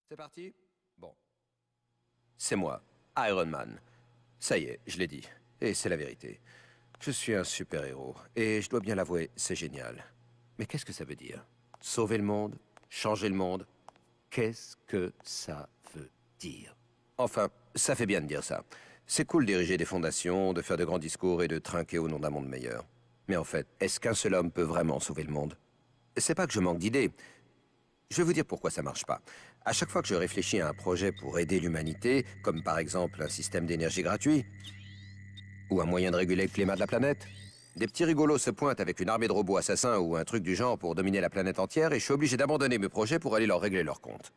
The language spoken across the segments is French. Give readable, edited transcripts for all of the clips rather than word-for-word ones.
C'est parti? Bon. C'est moi, Iron Man. Ça y est, je l'ai dit. Et c'est la vérité. Je suis un super-héros. Et je dois bien l'avouer, c'est génial. Mais qu'est-ce que ça veut dire? Sauver le monde? Changer le monde? Qu'est-ce que ça veut dire? Enfin, ça fait bien de dire ça. C'est cool de diriger des fondations, de faire de grands discours et de trinquer au nom d'un monde meilleur. Mais en fait, est-ce qu'un seul homme peut vraiment sauver le monde? C'est pas que je manque d'idées. Je vais vous dire pourquoi ça marche pas. À chaque fois que je réfléchis à un projet pour aider l'humanité, comme par exemple un système d'énergie gratuit, ou un moyen de réguler le climat de la planète, des petits rigolos se pointent avec une armée de robots assassins ou un truc du genre pour dominer la planète entière et je suis obligé d'abandonner mes projets pour aller leur régler leur compte.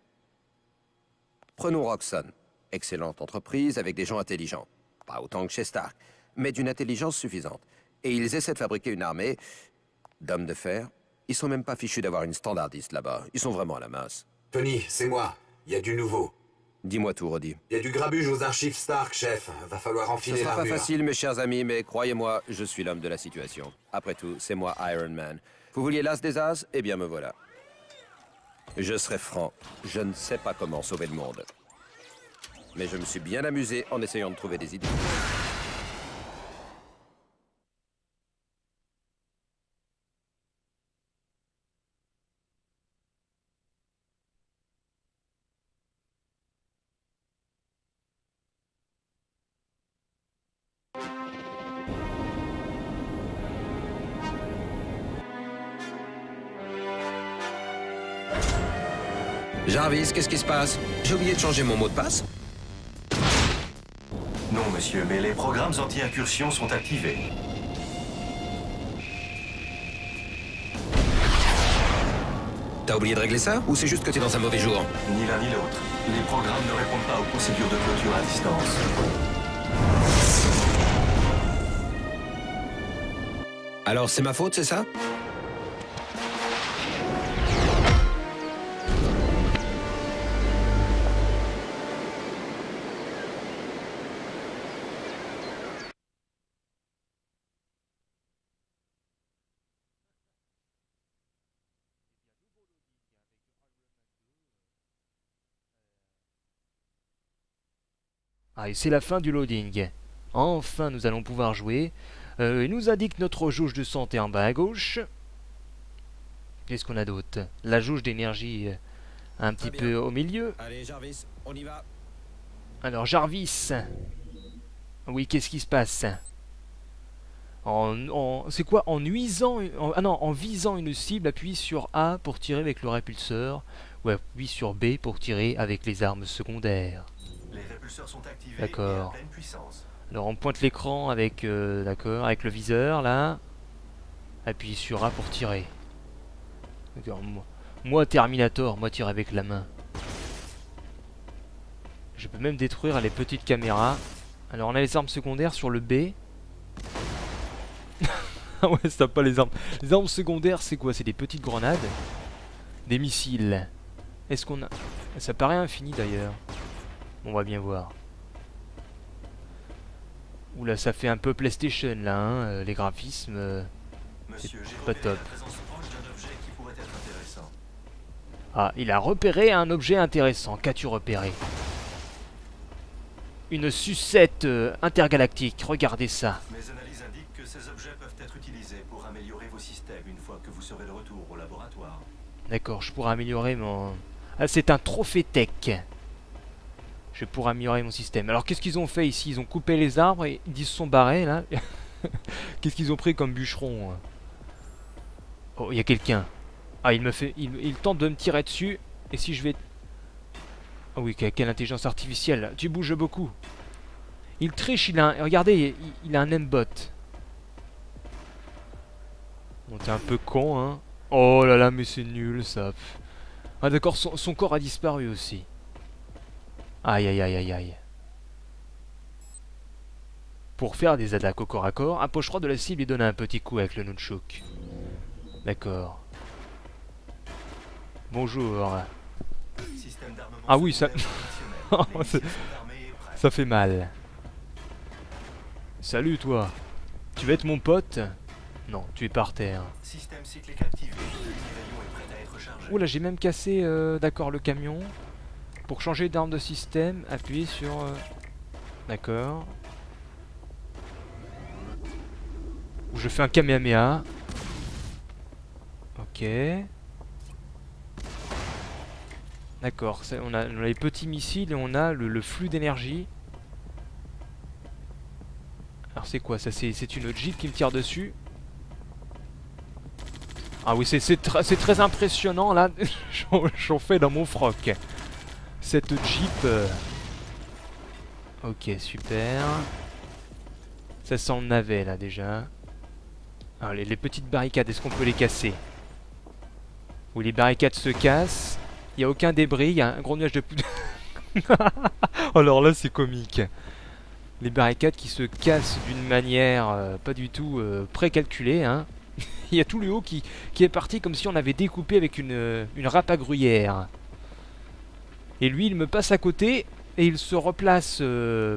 Prenons Roxxon. Excellente entreprise avec des gens intelligents. Pas autant que chez Stark, mais d'une intelligence suffisante. Et ils essaient de fabriquer une armée d'hommes de fer. Ils sont même pas fichus d'avoir une standardiste là-bas. Ils sont vraiment à la masse. Tony, c'est moi. Il y a du nouveau. Dis-moi tout, Roddy. Il y a du grabuge aux archives Stark, chef. Va falloir Ce enfiler sera pas l'armure. facile, mes chers amis, mais croyez-moi, je suis l'homme de la situation. Après tout, c'est moi, Iron Man. Vous vouliez l'as des as? Eh bien, me voilà. Je serai franc, je ne sais pas comment sauver le monde. Mais je me suis bien amusé en essayant de trouver des idées. Jarvis, qu'est-ce qui se passe? J'ai oublié de changer mon mot de passe? Non, monsieur, mais les programmes anti-incursion sont activés. T'as oublié de régler ça? Ou c'est juste que t'es dans un mauvais jour? Ni l'un ni l'autre. Les programmes ne répondent pas aux procédures de clôture à distance. Alors c'est ma faute, c'est ça? Ah, et c'est la fin du loading. Enfin, nous allons pouvoir jouer. Il nous indique notre jauge de santé en bas à gauche. Qu'est-ce qu'on a d'autre? La jauge d'énergie un petit peu au milieu. Allez, Jarvis, on y va. Alors, Jarvis. Oui, qu'est-ce qui se passe? C'est quoi? En nuisant... ah non, en visant une cible, appuie sur A pour tirer avec le répulseur. Ou appuie sur B pour tirer avec les armes secondaires. Les répulseurs sont activés et à D'accord. pleine puissance. Alors on pointe l'écran avec, d'accord, avec le viseur là. Appuie sur A pour tirer. D'accord, moi Terminator, moi tire avec la main. Je peux même détruire les petites caméras. Alors on a les armes secondaires sur le B. Ah ouais, ça pas les armes. Les armes secondaires c'est quoi? C'est des petites grenades. Des missiles. Est-ce qu'on a... Ça paraît infini d'ailleurs. On va bien voir. Oula, ça fait un peu PlayStation là, hein, les graphismes. Monsieur, j'ai pas repéré top. la présence proche d'un objet qui pourrait être intéressant. Ah, il a repéré un objet intéressant. Qu'as-tu repéré? Une sucette intergalactique. Regardez ça. Mes analyses indiquent que ces objets peuvent être utilisés pour améliorer vos systèmes une fois que vous serez de retour au laboratoire. D'accord, je pourrais améliorer mon... Ah, c'est un trophée tech. Je pourrais améliorer mon système. Alors, qu'est-ce qu'ils ont fait ici? Ils ont coupé les arbres et ils se sont barrés, là. Qu'est-ce qu'ils ont pris comme bûcheron? Oh, il y a quelqu'un. Ah, il me fait... Il tente de me tirer dessus. Et si je vais... Ah oui, quelle intelligence artificielle. Tu bouges beaucoup. Il triche, il a un... Regardez, il a un M-bot. Bon, t'es un peu con, hein. Oh là là, mais c'est nul, ça. Ah d'accord, son corps a disparu aussi. Aïe aïe aïe aïe aïe. Pour faire des attaques au corps à corps, approche droit de la cible et donne un petit coup avec le nunchuk. D'accord. Bonjour. Système d'armement Ah oui, ça... secondaire opérationnel. Les missiles sont armés et prêts. Ça fait mal. Salut toi. Tu veux être mon pote? Non, tu es par terre. Système cyclique activé. Le livraison est prêt à être chargé. Oula, j'ai même cassé, d'accord, le camion. Pour changer d'arme de système, appuyez sur... D'accord. Ou je fais un Kamehameha. Ok. D'accord, on a les petits missiles et on a le flux d'énergie. Alors c'est quoi ça? C'est une Jeep qui me tire dessus. Ah oui, c'est très impressionnant là. J'en fais dans mon froc. Cette Jeep. Ok, super. Ça sent le navet là déjà. Alors les petites barricades, est-ce qu'on peut les casser? Oui, les barricades se cassent. Il n'y a aucun débris, il y a un gros nuage de poudre. Alors là, c'est comique. Les barricades qui se cassent d'une manière pas du tout précalculée. Hein. Il y a tout le haut qui est parti comme si on avait découpé avec une râpe à gruyère. Et lui, il me passe à côté et il se replace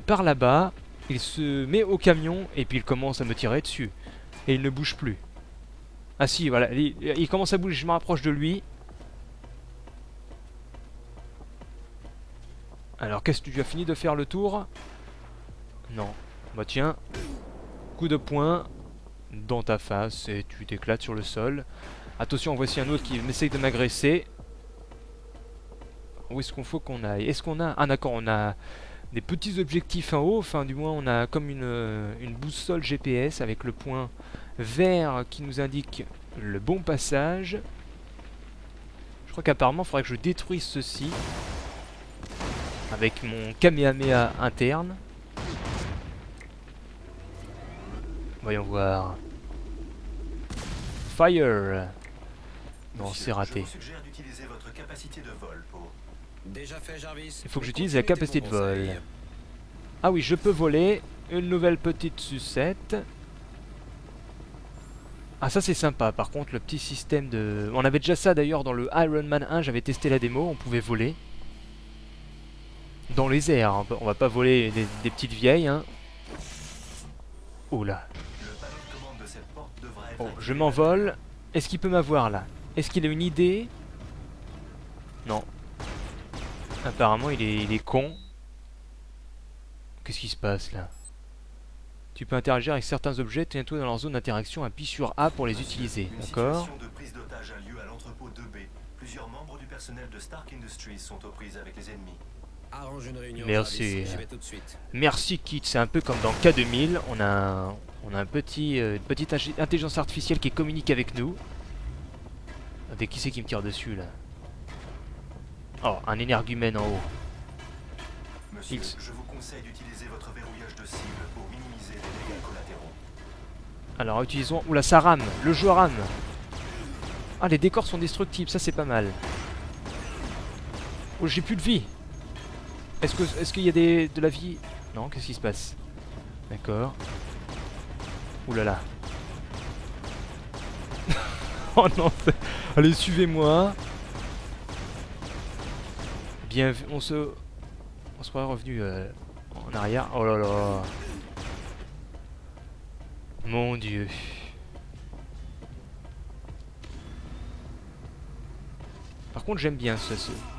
par là-bas. Il se met au camion et puis il commence à me tirer dessus. Et il ne bouge plus. Ah si, voilà, il commence à bouger, je me rapproche de lui. Alors, qu'est-ce que tu as fini de faire le tour? Non. Bah tiens, coup de poing dans ta face et tu t'éclates sur le sol. Attention, voici un autre qui essaye de m'agresser. Où est-ce qu'on faut qu'on aille? Est-ce qu'on a... Ah d'accord, on a des petits objectifs en haut. Enfin, du moins, on a comme une boussole GPS avec le point vert qui nous indique le bon passage. Je crois qu'apparemment, il faudrait que je détruise ceci avec mon Kamehameha interne. Voyons voir. Fire. Non, Monsieur, c'est raté. Je vous suggère d'utiliser votre capacité de vol pour... Déjà fait, Jarvis. Il faut que j'utilise la capacité de vol. Ah oui, je peux voler. Une nouvelle petite sucette. Ah ça c'est sympa, par contre le petit système de... On avait déjà ça d'ailleurs dans le Iron Man 1, j'avais testé la démo, on pouvait voler. Dans les airs, hein. On va pas voler des petites vieilles. Hein. Oh là. Oh, je m'envole. Est-ce qu'il peut m'avoir là? Est-ce qu'il a une idée? Non. Apparemment il est con. Qu'est-ce qui se passe là? Tu peux interagir avec certains objets, tiens-toi dans leur zone d'interaction, appuie sur A pour les utiliser. D'accord. Une situation de prise d'otage a lieu à l'entrepôt 2B. Plusieurs membres du personnel de Stark Industries sont aux prises avec les ennemis. Arrange une réunion, Merci. Jarvis, j'y vais tout de suite. Merci Kit, c'est un peu comme dans K2000, on a une petite intelligence artificielle qui communique avec nous. Attendez, qui c'est qui me tire dessus là? Oh, un énergumène en haut. Monsieur, je vous conseille d'utiliser votre verrouillage de cible pour minimiser les dégâts collatéraux. Alors utilisons... Oula, ça rame, le jeu rame. Ah, les décors sont destructibles, ça c'est pas mal. Oh, j'ai plus de vie. Est-ce qu'il y a de la vie? Non, qu'est-ce qui se passe? D'accord. Ouh là là. Oh non, allez, suivez-moi. Bien, on se croirait revenu en arrière. Oh là là. Mon Dieu. Par contre, j'aime bien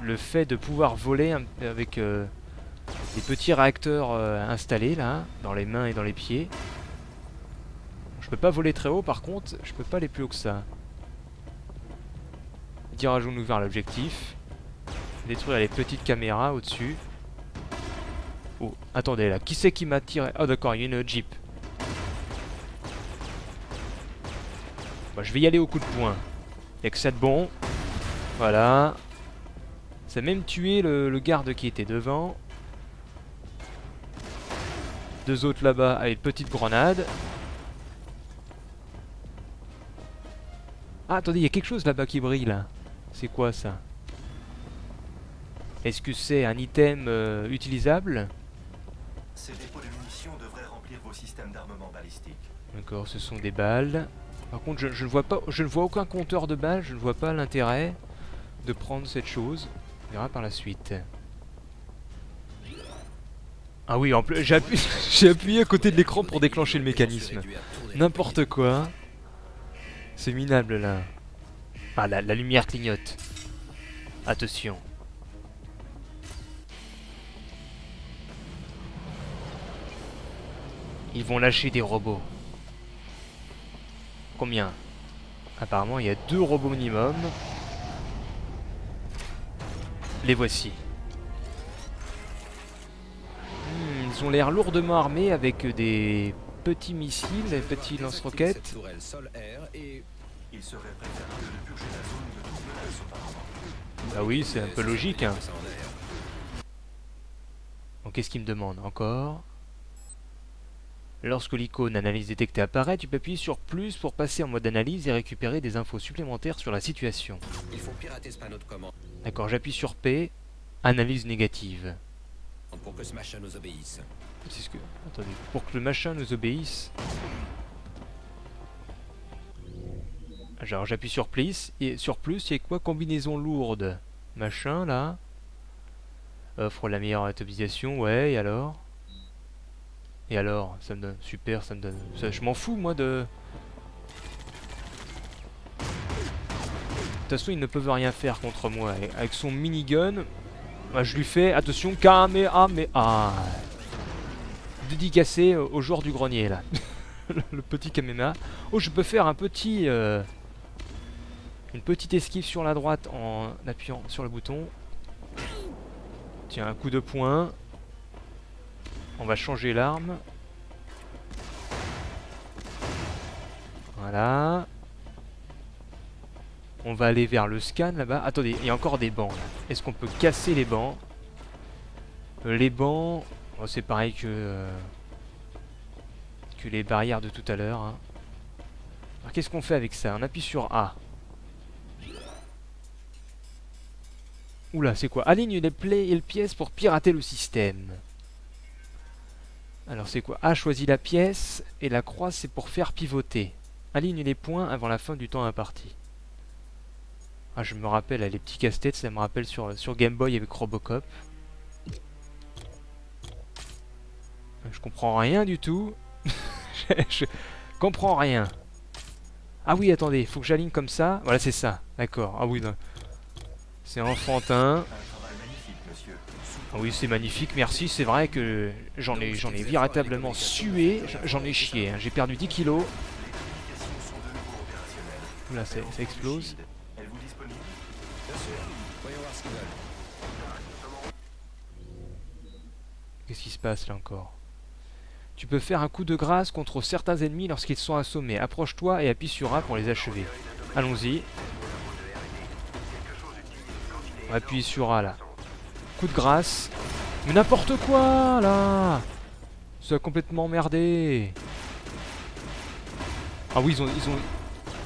le fait de pouvoir voler avec des petits réacteurs installés là, dans les mains et dans les pieds. Je peux pas voler très haut, par contre, je peux pas aller plus haut que ça. Dirigeons-nous vers l'objectif. Détruire les petites caméras au-dessus. Oh, attendez là, qui c'est qui m'a tiré? Oh d'accord, il y a une Jeep. Bah, je vais y aller au coup de poing. Y'a que ça de bon. Voilà. Ça a même tué le garde qui était devant. Deux autres là-bas avec une petite grenade. Ah, attendez, il y a quelque chose là-bas qui brille là. C'est quoi ça? Est-ce que c'est un item utilisable? Ces dépôts de munitions devraient remplir vos systèmes d'armement balistique. D'accord, ce sont des balles. Par contre, je ne vois aucun compteur de balles. Je ne vois pas l'intérêt de prendre cette chose. On verra par la suite. Ah oui, en plus, j'ai appuyé à côté de l'écran pour déclencher le mécanisme. N'importe quoi. C'est minable là. Ah, la lumière clignote. Attention. Ils vont lâcher des robots. Combien? Apparemment, il y a 2 robots minimum. Les voici. Ils ont l'air lourdement armés avec des petits missiles, des petits lance-roquettes. Il serait préférable de purger la zone de toute menace auparavant. Ah oui, c'est un peu logique, hein. Donc qu'est-ce qu'il me demande encore? Lorsque l'icône analyse détectée apparaît, tu peux appuyer sur plus pour passer en mode analyse et récupérer des infos supplémentaires sur la situation. Il faut pirater ce panneau de commande D'accord, j'appuie sur P. Analyse négative. pour que ce machin nous obéisse. C'est ce que... Attendez, pour que le machin nous obéisse. Genre j'appuie sur plus, et sur plus, il y a quoi? Combinaison lourde. Machin là. Offre la meilleure automatisation, ouais, et alors? Et alors? Ça me donne... Super, ça me donne... Ça, je m'en fous moi de... De toute façon ils ne peuvent rien faire contre moi. Avec son minigun, moi, je lui fais, attention, Kamehameha. Dédicacé au joueur du grenier là. Le petit Kamehameha. Oh, je peux faire un petit... une petite esquive sur la droite en appuyant sur le bouton. Tiens, un coup de poing. On va changer l'arme. Voilà. On va aller vers le scan là-bas. Attendez, il y a encore des bancs. Est-ce qu'on peut casser les bancs? Les bancs, oh, c'est pareil que les barrières de tout à l'heure. Hein. Alors qu'est-ce qu'on fait avec ça? On appuie sur A. Oula, c'est quoi? Aligne les plaies et les pièces pour pirater le système. Alors c'est quoi? A choisit la pièce et la croix c'est pour faire pivoter. Aligne les points avant la fin du temps imparti. Ah, je me rappelle, les petits casse-têtes, ça me rappelle sur Game Boy avec Robocop. Je comprends rien du tout. je comprends rien. Ah oui, attendez, il faut que j'aligne comme ça. Voilà, c'est ça. D'accord. Ah oui, non. C'est enfantin. Ah oui, c'est magnifique, merci. C'est vrai que j'en ai véritablement sué. J'en ai chié. Hein. J'ai perdu 10 kilos. Là, ça explose. Qu'est-ce qui se passe là encore? Tu peux faire un coup de grâce contre certains ennemis lorsqu'ils sont assommés. Approche-toi et appuie sur A pour les achever. Allons-y. On appuie sur A là. Coup de grâce. Mais n'importe quoi là! Ça a complètement emmerdé. Ah oui, ils ont...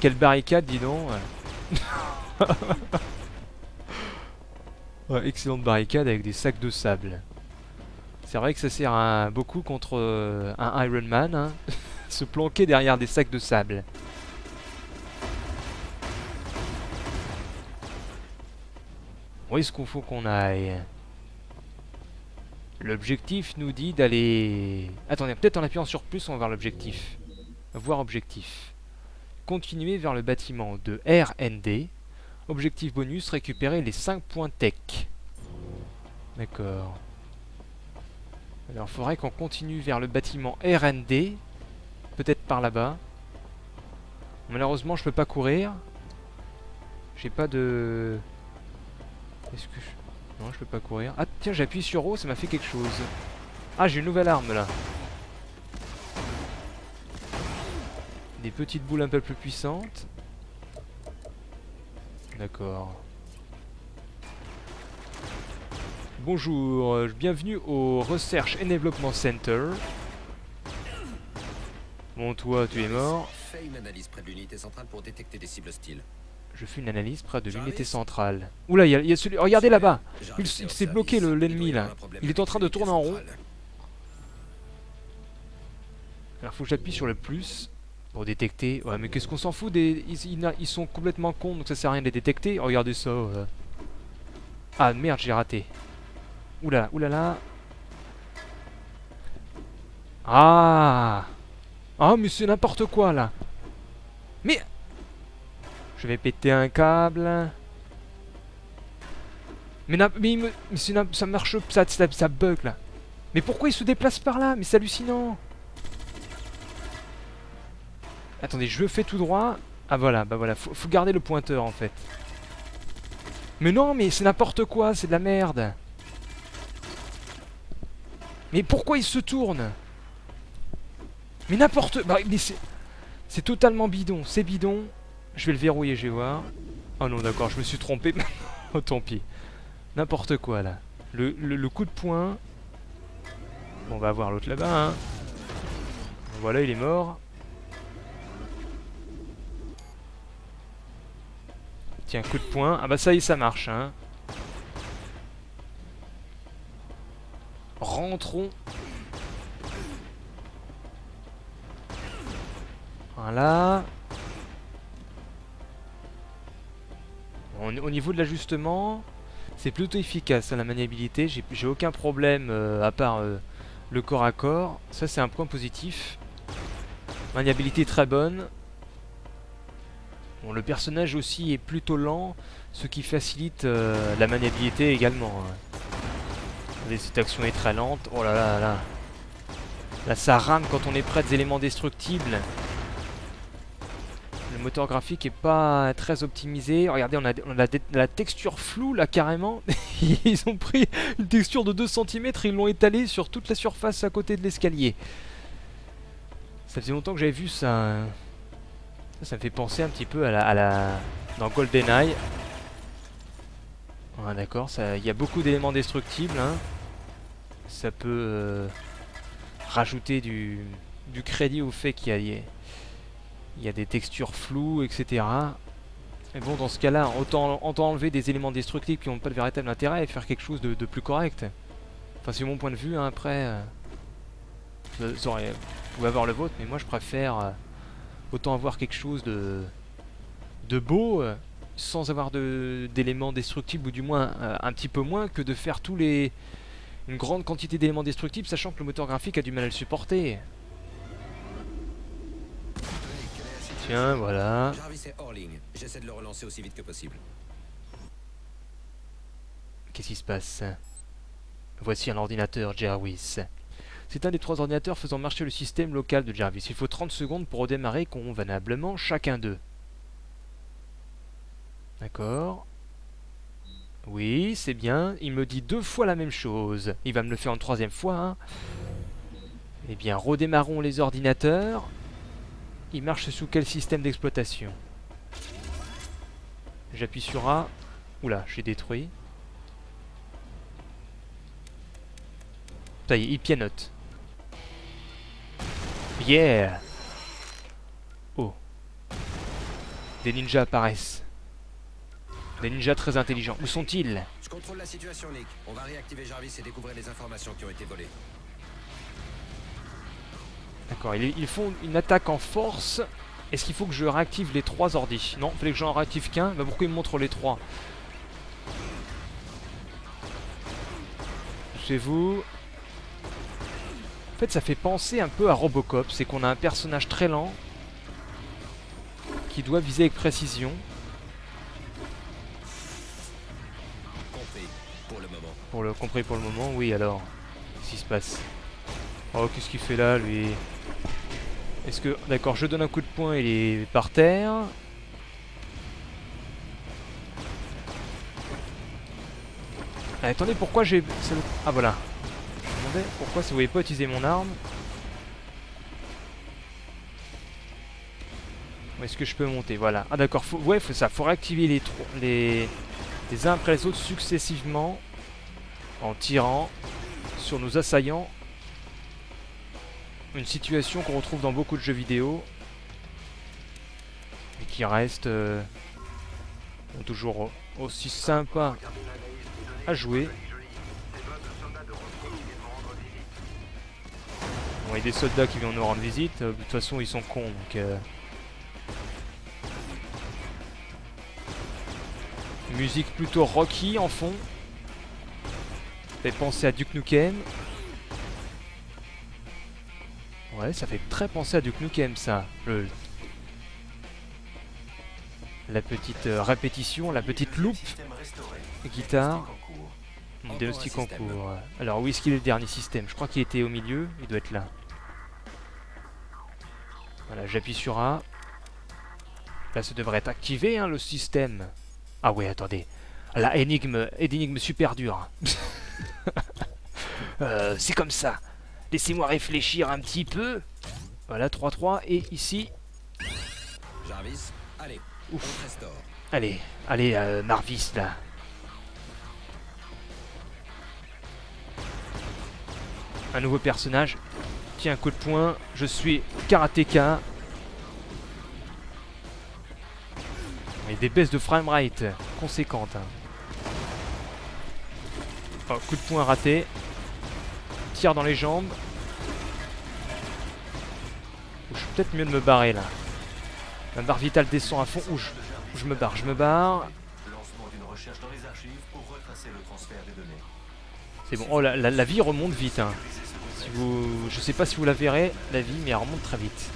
Quelle barricade, dis donc. Ouais, excellente barricade avec des sacs de sable. C'est vrai que ça sert beaucoup contre un Iron Man, hein. Se planquer derrière des sacs de sable. Où est-ce qu'il faut qu'on aille? L'objectif nous dit d'aller... Attendez, peut-être en appuyant sur plus, on va voir l'objectif. Voir objectif. Continuer vers le bâtiment de R&D. Objectif bonus, récupérer les 5 points tech. D'accord. Alors, il faudrait qu'on continue vers le bâtiment R&D. Peut-être par là-bas. Malheureusement, je peux pas courir. J'ai pas de... Est-ce que je... Non, je peux pas courir. Ah, tiens, j'appuie sur O, ça m'a fait quelque chose. Ah, j'ai une nouvelle arme, là. Des petites boules un peu plus puissantes. D'accord. Bonjour, bienvenue au Research and Development Center. Bon, toi, tu es mort. Fais une analyse près de l'unité centrale pour détecter des cibles hostiles. Je fais une analyse près de l'unité centrale. Oula, il y a celui... Regardez là-bas. Il s'est bloqué, l'ennemi, là. Il est en train de tourner en rond. Alors, faut que j'appuie sur le plus pour détecter. Ouais, mais qu'est-ce qu'on s'en fout des... Ils sont complètement cons, donc ça sert à rien de les détecter. Regardez ça. Ah, merde, j'ai raté. Oula, oulala. Ah. Ah, mais c'est n'importe quoi, là. Mais... Je vais péter un câble. Mais ça marche... Ça bug, là. Mais pourquoi il se déplace par là? Mais c'est hallucinant. Attendez, je le fais tout droit. Ah voilà, bah voilà, faut garder le pointeur en fait. Mais non, mais c'est n'importe quoi, c'est de la merde. Mais pourquoi il se tourne? Mais n'importe... Bah, mais c'est totalement bidon, c'est bidon. Je vais le verrouiller, je vais voir. Oh non, d'accord, je me suis trompé. Oh, tant pis. N'importe quoi, là. Le coup de poing... Bon, on va voir l'autre là-bas, hein. Voilà, il est mort. Tiens, coup de poing. Ah bah ça y est, ça marche, hein. Rentrons. Voilà. Au niveau de l'ajustement, c'est plutôt efficace, hein, la maniabilité. J'ai aucun problème à part le corps à corps. Ça, c'est un point positif. Maniabilité très bonne. Bon, le personnage aussi est plutôt lent, ce qui facilite la maniabilité également. Hein. Regardez, cette action est très lente. Oh là là là. Là, ça rame quand on est près des éléments destructibles. Le moteur graphique est pas très optimisé. Regardez, on a la texture floue là carrément. Ils ont pris une texture de 2 cm et ils l'ont étalée sur toute la surface à côté de l'escalier. Ça faisait longtemps que j'avais vu ça. Ça me fait penser un petit peu à la dans GoldenEye. Ah, d'accord, il y a beaucoup d'éléments destructibles. Hein. Ça peut rajouter du crédit au fait qu'il y a des textures floues, etc. Et bon, dans ce cas-là, autant enlever des éléments destructibles qui n'ont pas de véritable intérêt et faire quelque chose de plus correct. Enfin, c'est mon point de vue, hein, après... vous pouvez avoir le vôtre, mais moi je préfère autant avoir quelque chose de beau, sans avoir d'éléments destructibles, ou du moins un petit peu moins, que de faire une grande quantité d'éléments destructibles, sachant que le moteur graphique a du mal à le supporter. Tiens, voilà. Jarvis est hors ligne. J'essaie de le relancer aussi vite que possible. Qu'est-ce qui se passe? Voici un ordinateur Jarvis. C'est un des 3 ordinateurs faisant marcher le système local de Jarvis. Il faut 30 secondes pour redémarrer convenablement chacun d'eux. D'accord. Oui, c'est bien. Il me dit 2 fois la même chose. Il va me le faire une 3e fois. Hein. Eh bien, redémarrons les ordinateurs. Il marche sous quel système d'exploitation? J'appuie sur A. Oula, j'ai détruit. Ça y est, il pianote. Yeah! Oh. Des ninjas apparaissent. Des ninjas très intelligents. Où sont-ils? Je contrôle la situation, Nick. On va réactiver Jarvis et découvrir les informations qui ont été volées. D'accord, ils font une attaque en force. Est-ce qu'il faut que je réactive les 3 ordis? Non, il fallait que j'en réactive qu'un. Bah pourquoi il me montre les 3? C'est vous. En fait, ça fait penser un peu à Robocop. C'est qu'on a un personnage très lent qui doit viser avec précision. Compris pour le moment. Compris pour le moment, oui alors. Qu'est-ce qui se passe? Oh, qu'est-ce qu'il fait là, lui? Est-ce que... D'accord, je donne un coup de poing, il est par terre. Ah, attendez, pourquoi j'ai... Ah, voilà. Je me demandais pourquoi si vous voulez pas utiliser mon arme. Où est-ce que je peux monter? Voilà. Ah d'accord, ouais, faut réactiver les uns après les autres successivement en tirant sur nos assaillants. Une situation qu'on retrouve dans beaucoup de jeux vidéo et qui reste toujours aussi sympa à jouer. Bon, il y a des soldats qui viennent nous rendre visite. De toute façon, ils sont cons, donc... Musique plutôt rocky en fond. Fait penser à Duke Nukem. Ouais, ça fait très penser à Duke Nukem, ça. La petite répétition, la petite loupe. Guitare. Diagnostic en cours. Alors, où est-ce qu'il est le dernier système? Je crois qu'il était au milieu. Il doit être là. Voilà, j'appuie sur A. Là, ça devrait être activé, hein, le système. Ah ouais, attendez. La énigme super dure. C'est comme ça. Laissez-moi réfléchir un petit peu. Voilà, 3-3. Et ici... Jarvis, allez, Ouf. on te restaure. Allez, Marvis, là. Un nouveau personnage. Tiens, un coup de poing. Je suis karatéka. Il y a des baisses de framerate conséquentes. Hein. Oh, coup de poing raté. Tir dans les jambes. Je suis peut-être mieux de me barrer là. Ma barre vitale descend à fond. Où je me barre. Lancement d'une recherche dans les archives pour retracer le transfert des données. C'est bon. Oh, la vie remonte vite. Hein. Si vous... Je sais pas si vous la verrez, la vie, mais elle remonte très vite.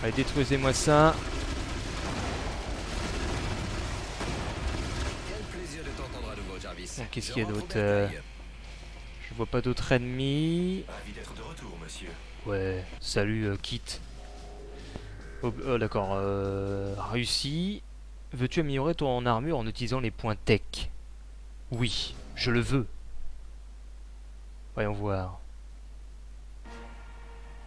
Allez, détruisez-moi ça. Quel plaisir de t'entendre à nouveau, Jarvis. Bon, qu'est-ce Je qu'il y a rentre au d'autre bercail. Je vois pas d'autres ennemis. Ravi d'être de retour, monsieur. Ouais, salut, Kit. Oh, d'accord, réussi. Veux-tu améliorer ton armure en utilisant les points tech? Oui, je le veux. Voyons voir.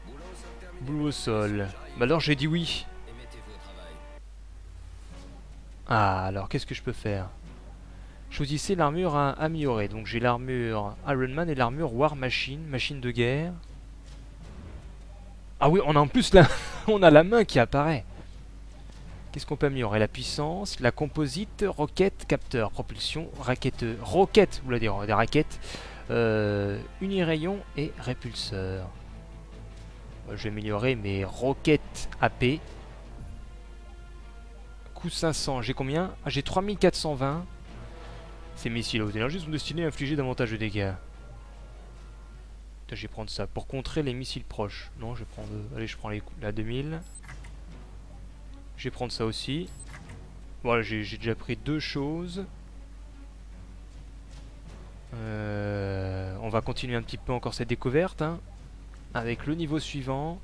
Boulot au sol terminé. Boulot au sol. J'arrive. Bah alors j'ai dit oui. Et mettez-vous au travail. Ah, alors qu'est-ce que je peux faire? Choisissez l'armure à améliorer. Donc j'ai l'armure Iron Man et l'armure War Machine, machine de guerre. Ah oui, on a en plus là, on a la main qui apparaît. Qu'est-ce qu'on peut améliorer? La puissance, la composite, roquette, capteur, propulsion, raquette, roquette, vous voulez dire, des raquettes, unirayon et répulseur. Je vais améliorer mes roquettes AP. Coût 500, j'ai combien? Ah, j'ai 3420. Ces missiles à haute énergie sont destinés à infliger davantage de dégâts. Putain, je vais prendre ça pour contrer les missiles proches. Non, je vais prendre... Allez, je prends la 2000. Je vais prendre ça aussi. Voilà, j'ai déjà pris deux choses. On va continuer un petit peu encore cette découverte. Hein, avec le niveau suivant.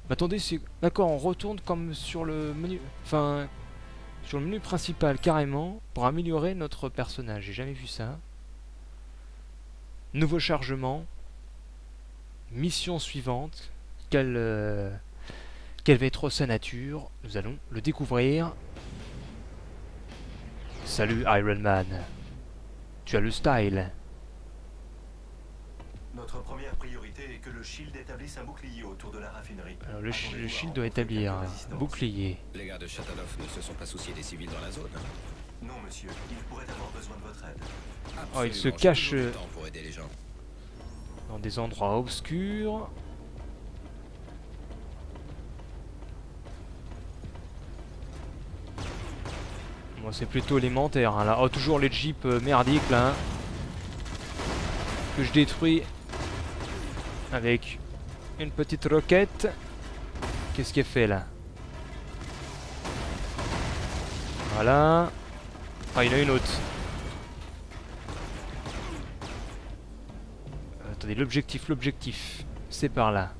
Mais attendez, c'est... D'accord, on retourne comme sur le menu... Enfin... Sur le menu principal, carrément, pour améliorer notre personnage. J'ai jamais vu ça. Nouveau chargement. Mission suivante. Quelle va être sa nature? Nous allons le découvrir. Salut Iron Man. Tu as le style. Notre première priorité est que le Shield établisse un bouclier autour de la raffinerie. Alors le Attendez-vous à shield doit rencontrer établir quelques un résistances. bouclier. Les gars de Châteauneuf ne se sont pas souciés des civils dans la zone. Non, monsieur, il pourrait avoir besoin de votre aide. Oh, il se Absolument, j'ai cache toujours du temps pour aider les gens. dans des endroits obscurs. Moi c'est plutôt élémentaire hein, là. Oh toujours les jeeps merdiques là. Hein, que je détruis avec une petite roquette. Qu'est-ce qu'elle fait là? Voilà. Ah il y en a une autre. Attendez, l'objectif, c'est par là.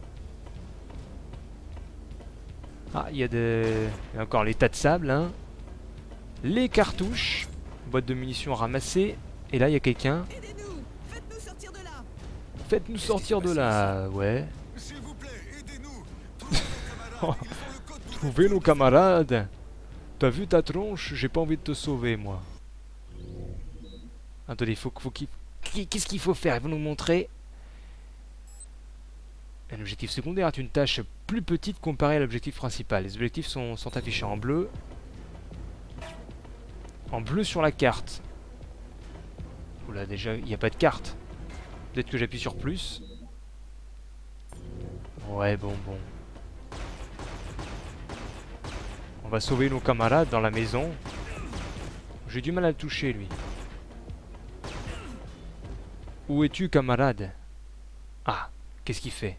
Ah, il y a encore les tas de sable, hein. Les cartouches, boîte de munitions ramassée. Et là, il y a quelqu'un. Aidez-nous! Faites-nous sortir de là! Faites-nous sortir de là, ouais. S'il vous plaît, aidez-nous. Trouvez nos camarades, ils font le code Trouvez nos camarades. T'as vu ta tronche? J'ai pas envie de te sauver, moi. Attendez, qu'est-ce qu'il faut faire? Ils vont nous montrer. Un objectif secondaire est une tâche plus petite comparée à l'objectif principal. Les objectifs sont affichés en bleu. En bleu sur la carte. Oula, déjà, il n'y a pas de carte. Peut-être que j'appuie sur plus. Ouais, bon. On va sauver nos camarades dans la maison. J'ai du mal à le toucher, lui. Où es-tu, camarade? Ah, qu'est-ce qu'il fait?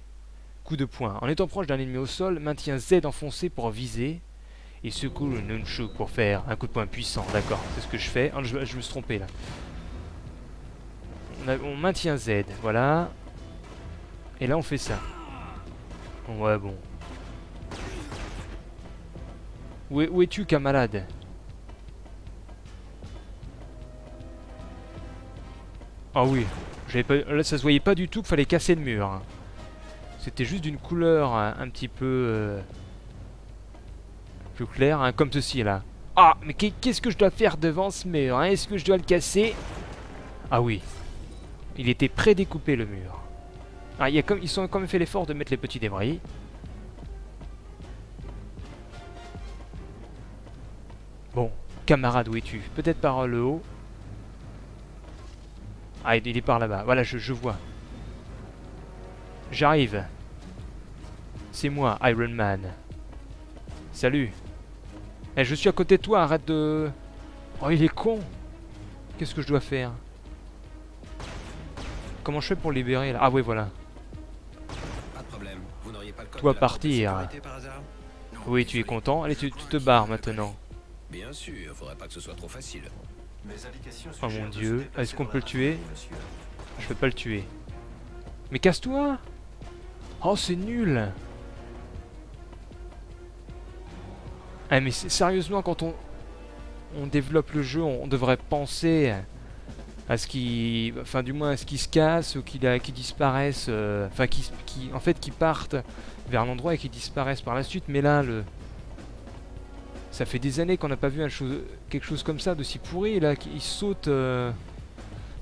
Coup de poing. En étant proche d'un ennemi au sol, maintiens Z enfoncé pour viser. Et secoue le nunchuk pour faire un coup de poing puissant. D'accord, c'est ce que je fais. Oh, je me suis trompé là. On maintient Z, voilà. Et là on fait ça. Ouais bon. Où es-tu, camarade? Ah oui, là ça se voyait pas du tout qu'il fallait casser le mur. Hein. C'était juste d'une couleur un petit peu plus claire, hein, comme ceci là. Ah, mais qu'est-ce que je dois faire devant ce mur, hein? Est-ce que je dois le casser? Ah oui, il était prédécoupé le mur. Ah, ils ont quand même fait l'effort de mettre les petits débris. Bon, camarade, où es-tu? Peut-être par le haut. Ah, il est par là-bas. Voilà, je vois. J'arrive. C'est moi, Iron Man. Salut. Eh, je suis à côté de toi, arrête de... Oh, il est con. Qu'est-ce que je dois faire? Comment je fais pour le libérer là? Ah oui, voilà. Pas de problème. Vous n'auriez pas le code Toi de la porte de partir. sécurité par hasard? Oui, tu es content. Allez, tu te barres maintenant. Bien sûr, faudrait pas que ce soit trop facile. Mes indications Oh mon suggèrent de se Dieu. déplacer Est-ce qu'on dans peut la le tuer? patrouille, monsieur. Je peux pas le tuer. Mais casse-toi! Oh, c'est nul! Ah, mais sérieusement, quand on développe le jeu, on devrait penser à ce qui... Enfin, du moins, à ce qui se casse ou qui disparaissent. Enfin, en fait, qui partent vers l'endroit et qui disparaissent par la suite. Mais là, ça fait des années qu'on n'a pas vu quelque chose comme ça, de si pourri, là, qui saute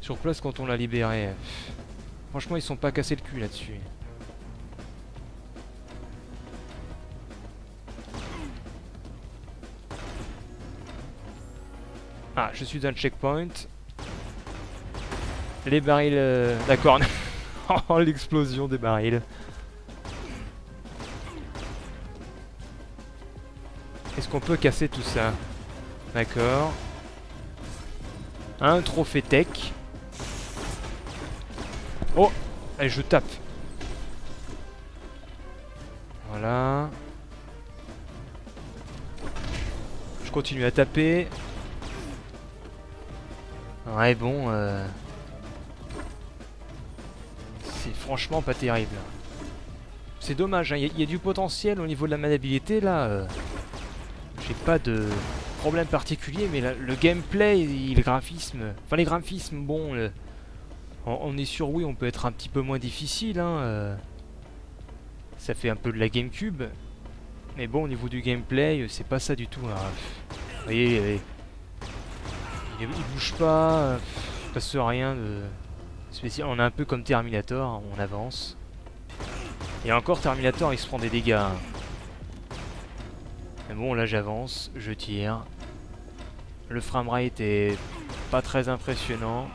sur place quand on l'a libéré. Franchement, ils sont pas cassés le cul là-dessus. Ah, je suis dans le checkpoint. Les barils... D'accord. Oh, l'explosion des barils. Est-ce qu'on peut casser tout ça? D'accord. Un trophée tech. Oh! Allez, je tape. Voilà. Je continue à taper. Ouais, bon, c'est franchement pas terrible. C'est dommage, hein. Il y a du potentiel au niveau de la maniabilité, là. J'ai pas de problème particulier, mais le gameplay et le graphisme... Enfin, les graphismes, bon... on est sûr, oui, on peut être un petit peu moins difficile, hein. Ça fait un peu de la GameCube. Mais bon, au niveau du gameplay, c'est pas ça du tout. Hein. Vous voyez... Il bouge pas, il passe rien de spécial. On est un peu comme Terminator, on avance. Et encore Terminator, il se prend des dégâts. Hein. Mais bon, là j'avance, je tire. Le framerate est pas très impressionnant.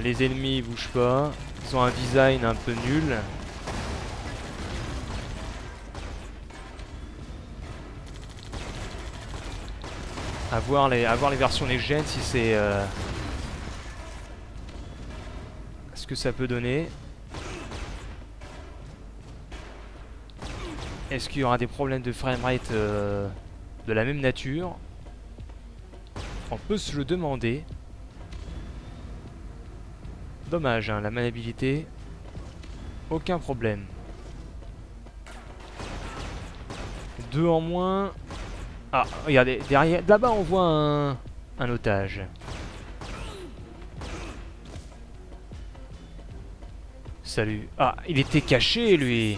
Les ennemis ils bougent pas. Ils ont un design un peu nul. À voir les versions next-gen si c'est... ce que ça peut donner. Est-ce qu'il y aura des problèmes de framerate de la même nature? On peut se le demander. Dommage, hein, la maniabilité. Aucun problème. 2 en moins. Ah, regardez, derrière, là-bas on voit un otage. Salut. Ah, il était caché lui.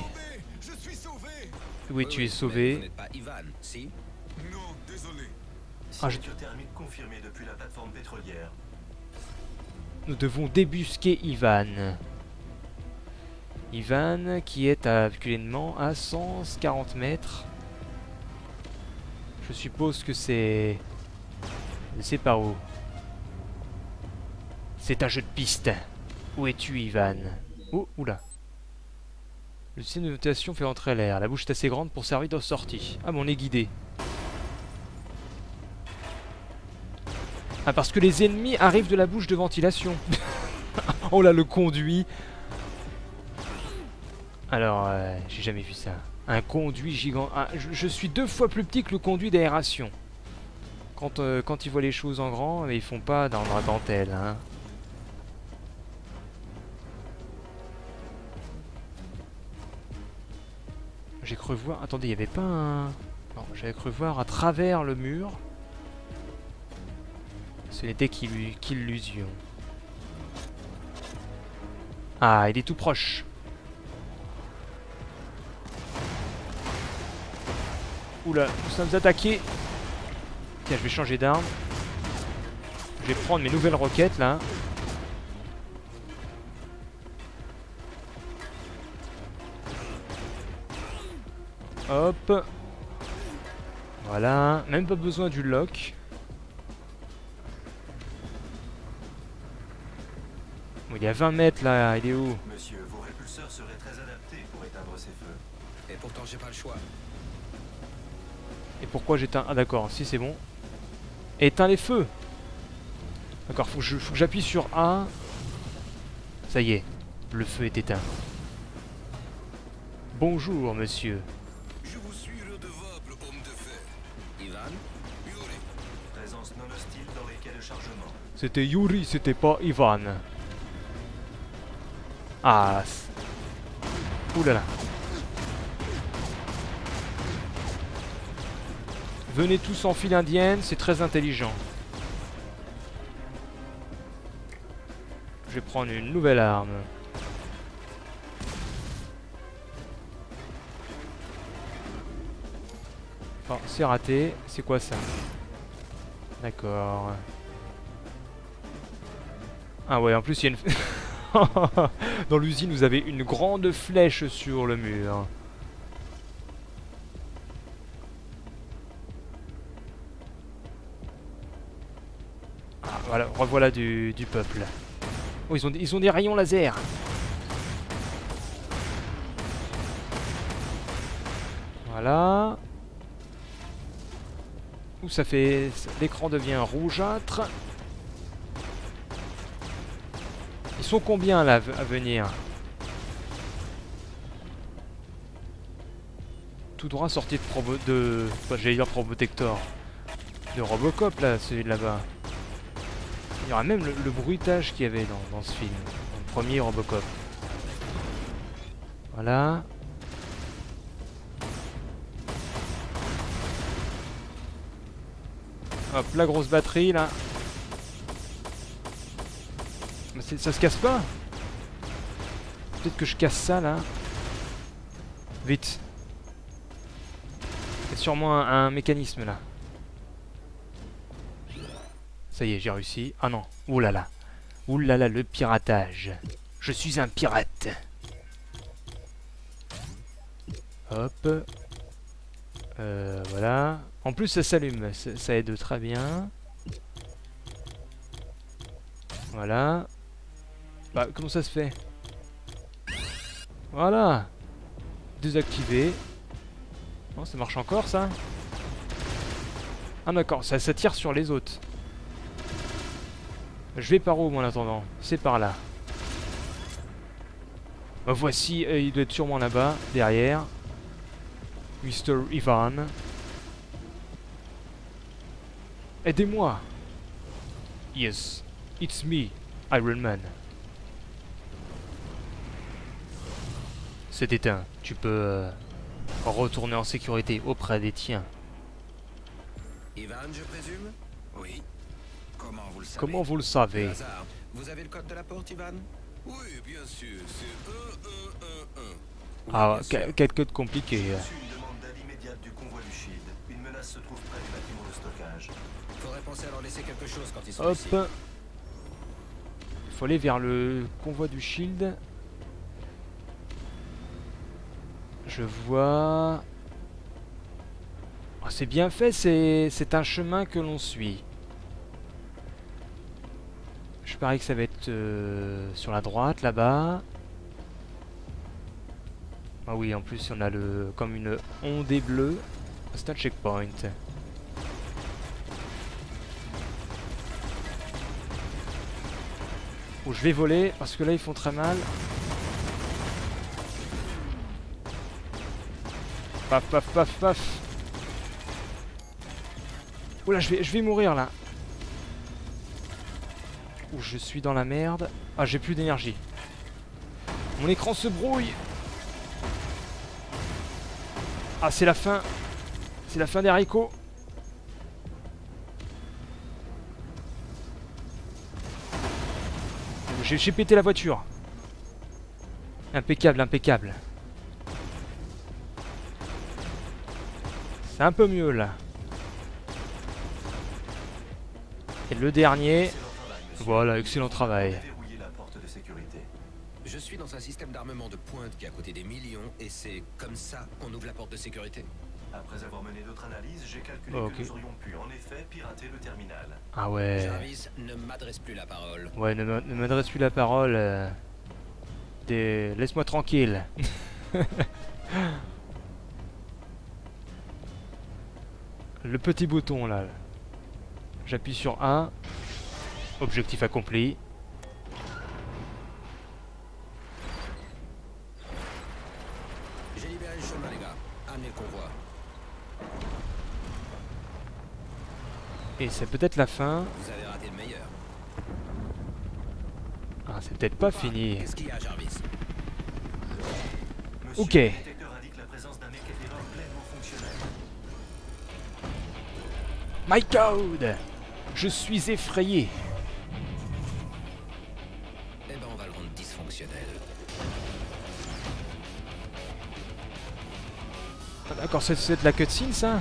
Je suis sauvé. Oui, tu es sauvé. Vous n'êtes pas Ivan, si? Non, désolé. Ah, Signature thermique confirmée depuis la plateforme pétrolière. Nous devons débusquer Ivan. Ivan qui est actuellement à 140 mètres. Je suppose que c'est... C'est par où? C'est un jeu de piste. Où es-tu, Ivan? Oh, oula. Le signe de notation fait entrer l'air. La bouche est assez grande pour servir de sortie. Ah, mais on est guidé. Ah, parce que les ennemis arrivent de la bouche de ventilation. Oh là, le conduit. Alors, j'ai jamais vu ça. Un conduit gigant. Ah, je suis 2 fois plus petit que le conduit d'aération. Quand ils voient les choses en grand, ils font pas dans la dentelle. Hein. J'ai cru voir... Attendez, il n'y avait pas un... Non, j'avais cru voir à travers le mur. Ce n'était qu'illusion. Ah, il est tout proche. Oula, nous sommes attaqués. Tiens, je vais changer d'arme. Je vais prendre mes nouvelles roquettes là. Hop. Voilà, même pas besoin du lock. Bon, il y a 20 mètres là, il est où? Monsieur, vos répulseurs seraient très adaptés pour éteindre ces feux. Et pourtant, j'ai pas le choix. Et pourquoi j'éteins? Ah d'accord, si c'est bon. Éteins les feux. D'accord, faut que j'appuie sur A. Ça y est, le feu est éteint. Bonjour monsieur. Je vous suis redevable, homme de fer. Ivan? Yuri, Présence non hostile dans les quais de chargement. C'était Yuri, c'était pas Ivan. Ah. Oulala. Venez tous en file indienne, c'est très intelligent. Je vais prendre une nouvelle arme. Oh, c'est raté. C'est quoi ça? D'accord. Ah ouais, en plus il y a une... Dans l'usine, vous avez une grande flèche sur le mur. Ah, voilà, revoilà du peuple. Oh, ils ont des rayons laser. Voilà. Ouh, ça fait... L'écran devient rougeâtre. Ils sont combien là à venir? Tout droit sorti de j'allais dire Probotector. De Robocop là, celui de là-bas. Il y aura même le bruitage qu'il y avait dans ce film. Dans le premier Robocop. Voilà. Hop, la grosse batterie là. Mais ça se casse pas? Peut-être que je casse ça là. Vite. Il y a sûrement un mécanisme là. Ça y est, j'ai réussi. Ah non. Ouh là là. Ouh là là, le piratage. Je suis un pirate. Hop. Voilà. En plus, ça s'allume. Ça aide très bien. Voilà. Bah, comment ça se fait? Voilà. Désactivé. Oh, ça marche encore, ça? Ah d'accord, ça tire sur les autres. Je vais par où, moi, en attendant? C'est par là. Bah, voici, il doit être sûrement là-bas, derrière. Mr. Ivan. Aidez-moi! Yes, it's me, Iron Man. C'est éteint. Tu peux retourner en sécurité auprès des tiens. Ivan, je présume? oui. Comment vous le savez? Comment vous le savez? Hasard. Vous avez le code de la porte, Ivan? Oui, bien sûr, c'est 1111. Ah, bien sûr. quel code compliqué. J'ai reçu une demande d'aide immédiate du convoi du Shield. Une menace se trouve près du bâtiment de stockage. Faudrait penser à leur laisser quelque chose quand ils sont Hop. ici. Il faut aller vers le convoi du Shield. Je vois... Oh, c'est bien fait, c'est un chemin que l'on suit. Je parie que ça va être sur la droite, là-bas. Ah oui, en plus, on a comme une ondée bleue. C'est un checkpoint. Oh, je vais voler, parce que là, ils font très mal. Paf, paf, paf, paf. Oula, je vais mourir, là. Ouh, je suis dans la merde. Ah, j'ai plus d'énergie. Mon écran se brouille. Ah, c'est la fin. C'est la fin des haricots. J'ai pété la voiture. Impeccable, impeccable. C'est un peu mieux là. Et le dernier. Voilà, excellent travail. Verrouiller la porte de sécurité. Je suis dans un système d'armement de pointe qui a coûté des millions et c'est comme ça qu'on ouvre la porte de sécurité. Après avoir mené d'autres analyses, j'ai calculé Ok. que nous aurions pu en effet pirater le terminal. Ah ouais. Jarvis, ne m'adresse plus la parole. Ouais, ne m'adresse plus la parole. Laisse-moi tranquille. Le petit bouton là. J'appuie sur A. Objectif accompli. J'ai libéré le chemin, les gars. Amenez le convoi. Et c'est peut-être la fin. Vous avez raté le meilleur. Ah, c'est peut-être pas fini. Qu'est-ce qu'il y a, Jarvis? Monsieur, Ok. le détecteur indique la présence d'un mécanisme pleinement fonctionnel. My God! Je suis effrayé. Eh ben, on va le rendre dysfonctionnel. Ah, d'accord, c'est de la cutscene ça?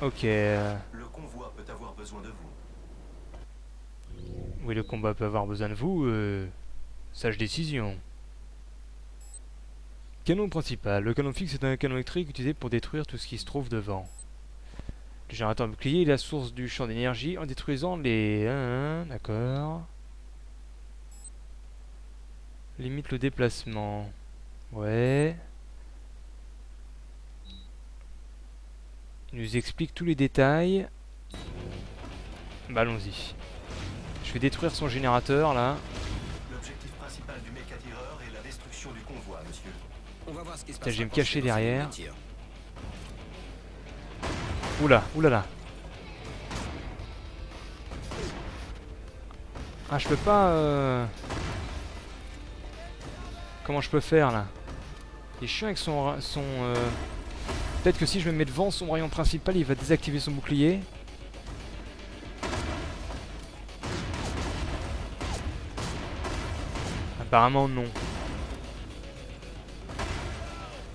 Ok. Le convoi peut avoir besoin de vous. Oui, le combat peut avoir besoin de vous. Sage décision. Canon principal. Le canon fixe est un canon électrique utilisé pour détruire tout ce qui se trouve devant. Le générateur bouclier est la source du champ d'énergie en détruisant les... D'accord. Limite le déplacement. Ouais. Il nous explique tous les détails. Bah allons-y. Je vais détruire son générateur là. L'objectif principal du méca-tireur est la destruction du convoi, monsieur. On va voir ce qui se Tiens, passe. je vais me cacher derrière. Oula, oulala. Ah, je peux pas... Comment je peux faire là? Il est chiant avec son Peut-être que si je me mets devant son rayon principal, il va désactiver son bouclier. Apparemment non.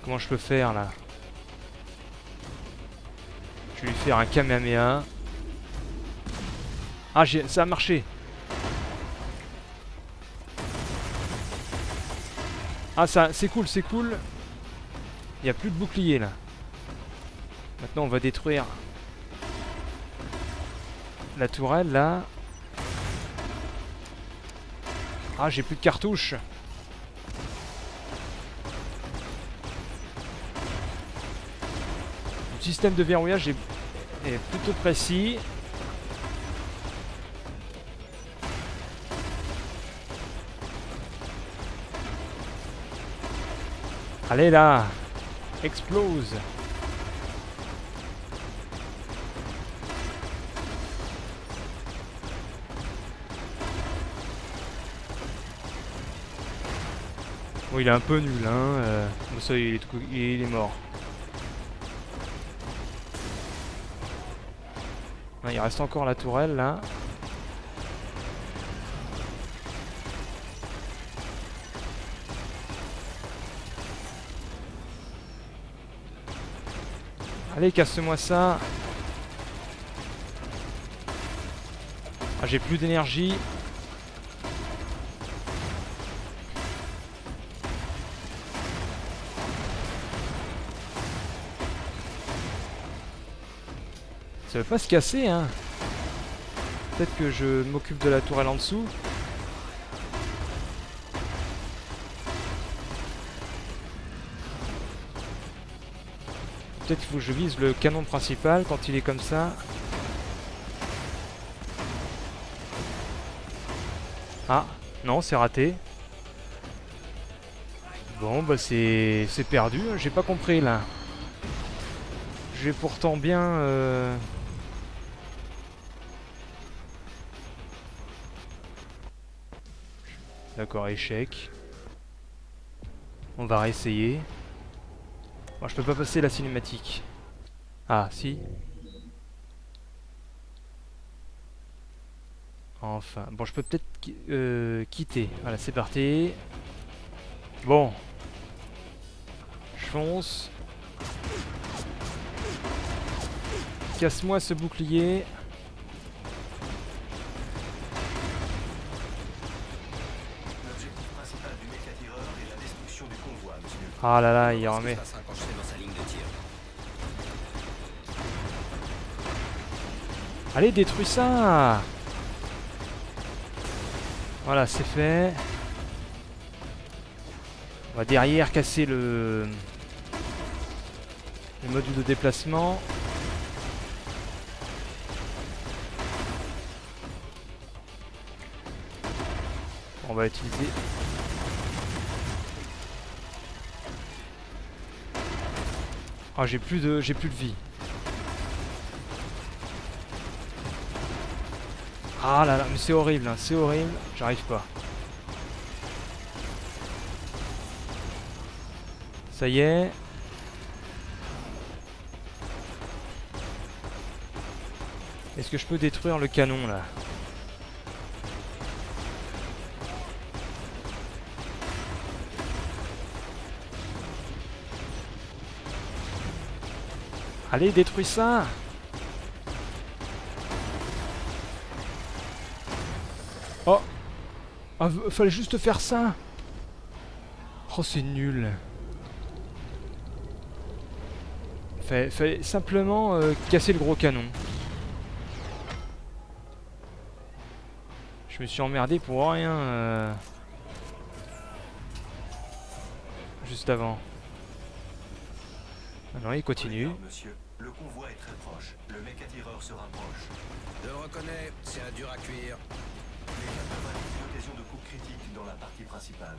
Comment je peux faire là? Je vais lui faire un Kamehameha. Ah, ça a marché. Ah, ça, c'est cool, c'est cool. Il n'y a plus de bouclier là. Maintenant, on va détruire la tourelle là. Ah, j'ai plus de cartouches. Le système de verrouillage est plutôt précis. Allez là, explose. Bon, il est un peu nul, hein. Bon, ça, il est mort. Ah, il reste encore la tourelle là. Allez, casse-moi ça. Ah, j'ai plus d'énergie. Ça veut pas se casser, hein. Peut-être que je m'occupe de la tourelle en dessous. Peut-être qu'il faut que je vise le canon principal quand il est comme ça. Ah, non, c'est raté. Bon, bah c'est perdu, j'ai pas compris là. J'ai pourtant bien... D'accord, échec. On va réessayer. Bon, je peux pas passer la cinématique. Ah, si. Enfin. Bon, je peux peut-être quitter. Voilà, c'est parti. Bon. Je fonce. Casse-moi ce bouclier. L'objectif principal du méca-tireur est la destruction du convoi, monsieur. Ah là là, il remet. Qu'est-ce qui se passera quand je serai dans sa ligne de tir? Allez, détruis ça! Voilà, c'est fait. On va derrière casser le module de déplacement. On va utiliser. Ah, j'ai plus de vie. Ah là là, mais c'est horrible, hein, c'est horrible, j'arrive pas. Ça y est. Est-ce que je peux détruire le canon là? Allez, détruis ça! Oh! Ah, fallait juste faire ça! Oh, c'est nul! Fallait simplement casser le gros canon. Je me suis emmerdé pour rien juste avant. Ah non, il continue. Regarde, monsieur, le convoi est très proche. Le méca-tireur se rapproche. Je le reconnais, c'est un dur à cuire. Les 90 occasions de coups critiques dans la partie principale.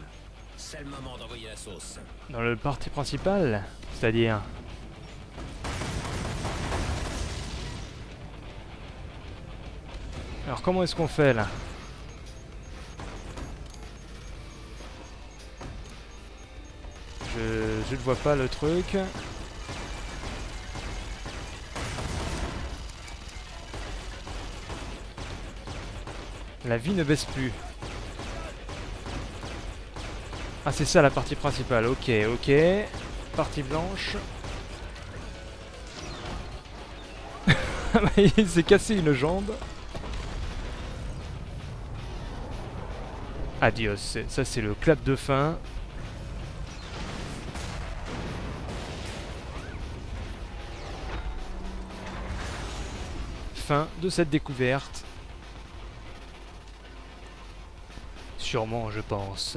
C'est le moment d'envoyer la sauce. Dans le parti principal, c'est-à-dire. Alors comment est-ce qu'on fait là? Je ne vois pas le truc. La vie ne baisse plus. Ah, c'est ça la partie principale. Ok, ok. Partie blanche. Il s'est cassé une jambe. Adios. Ça, c'est le clap de fin. Fin de cette découverte. Sûrement, je pense.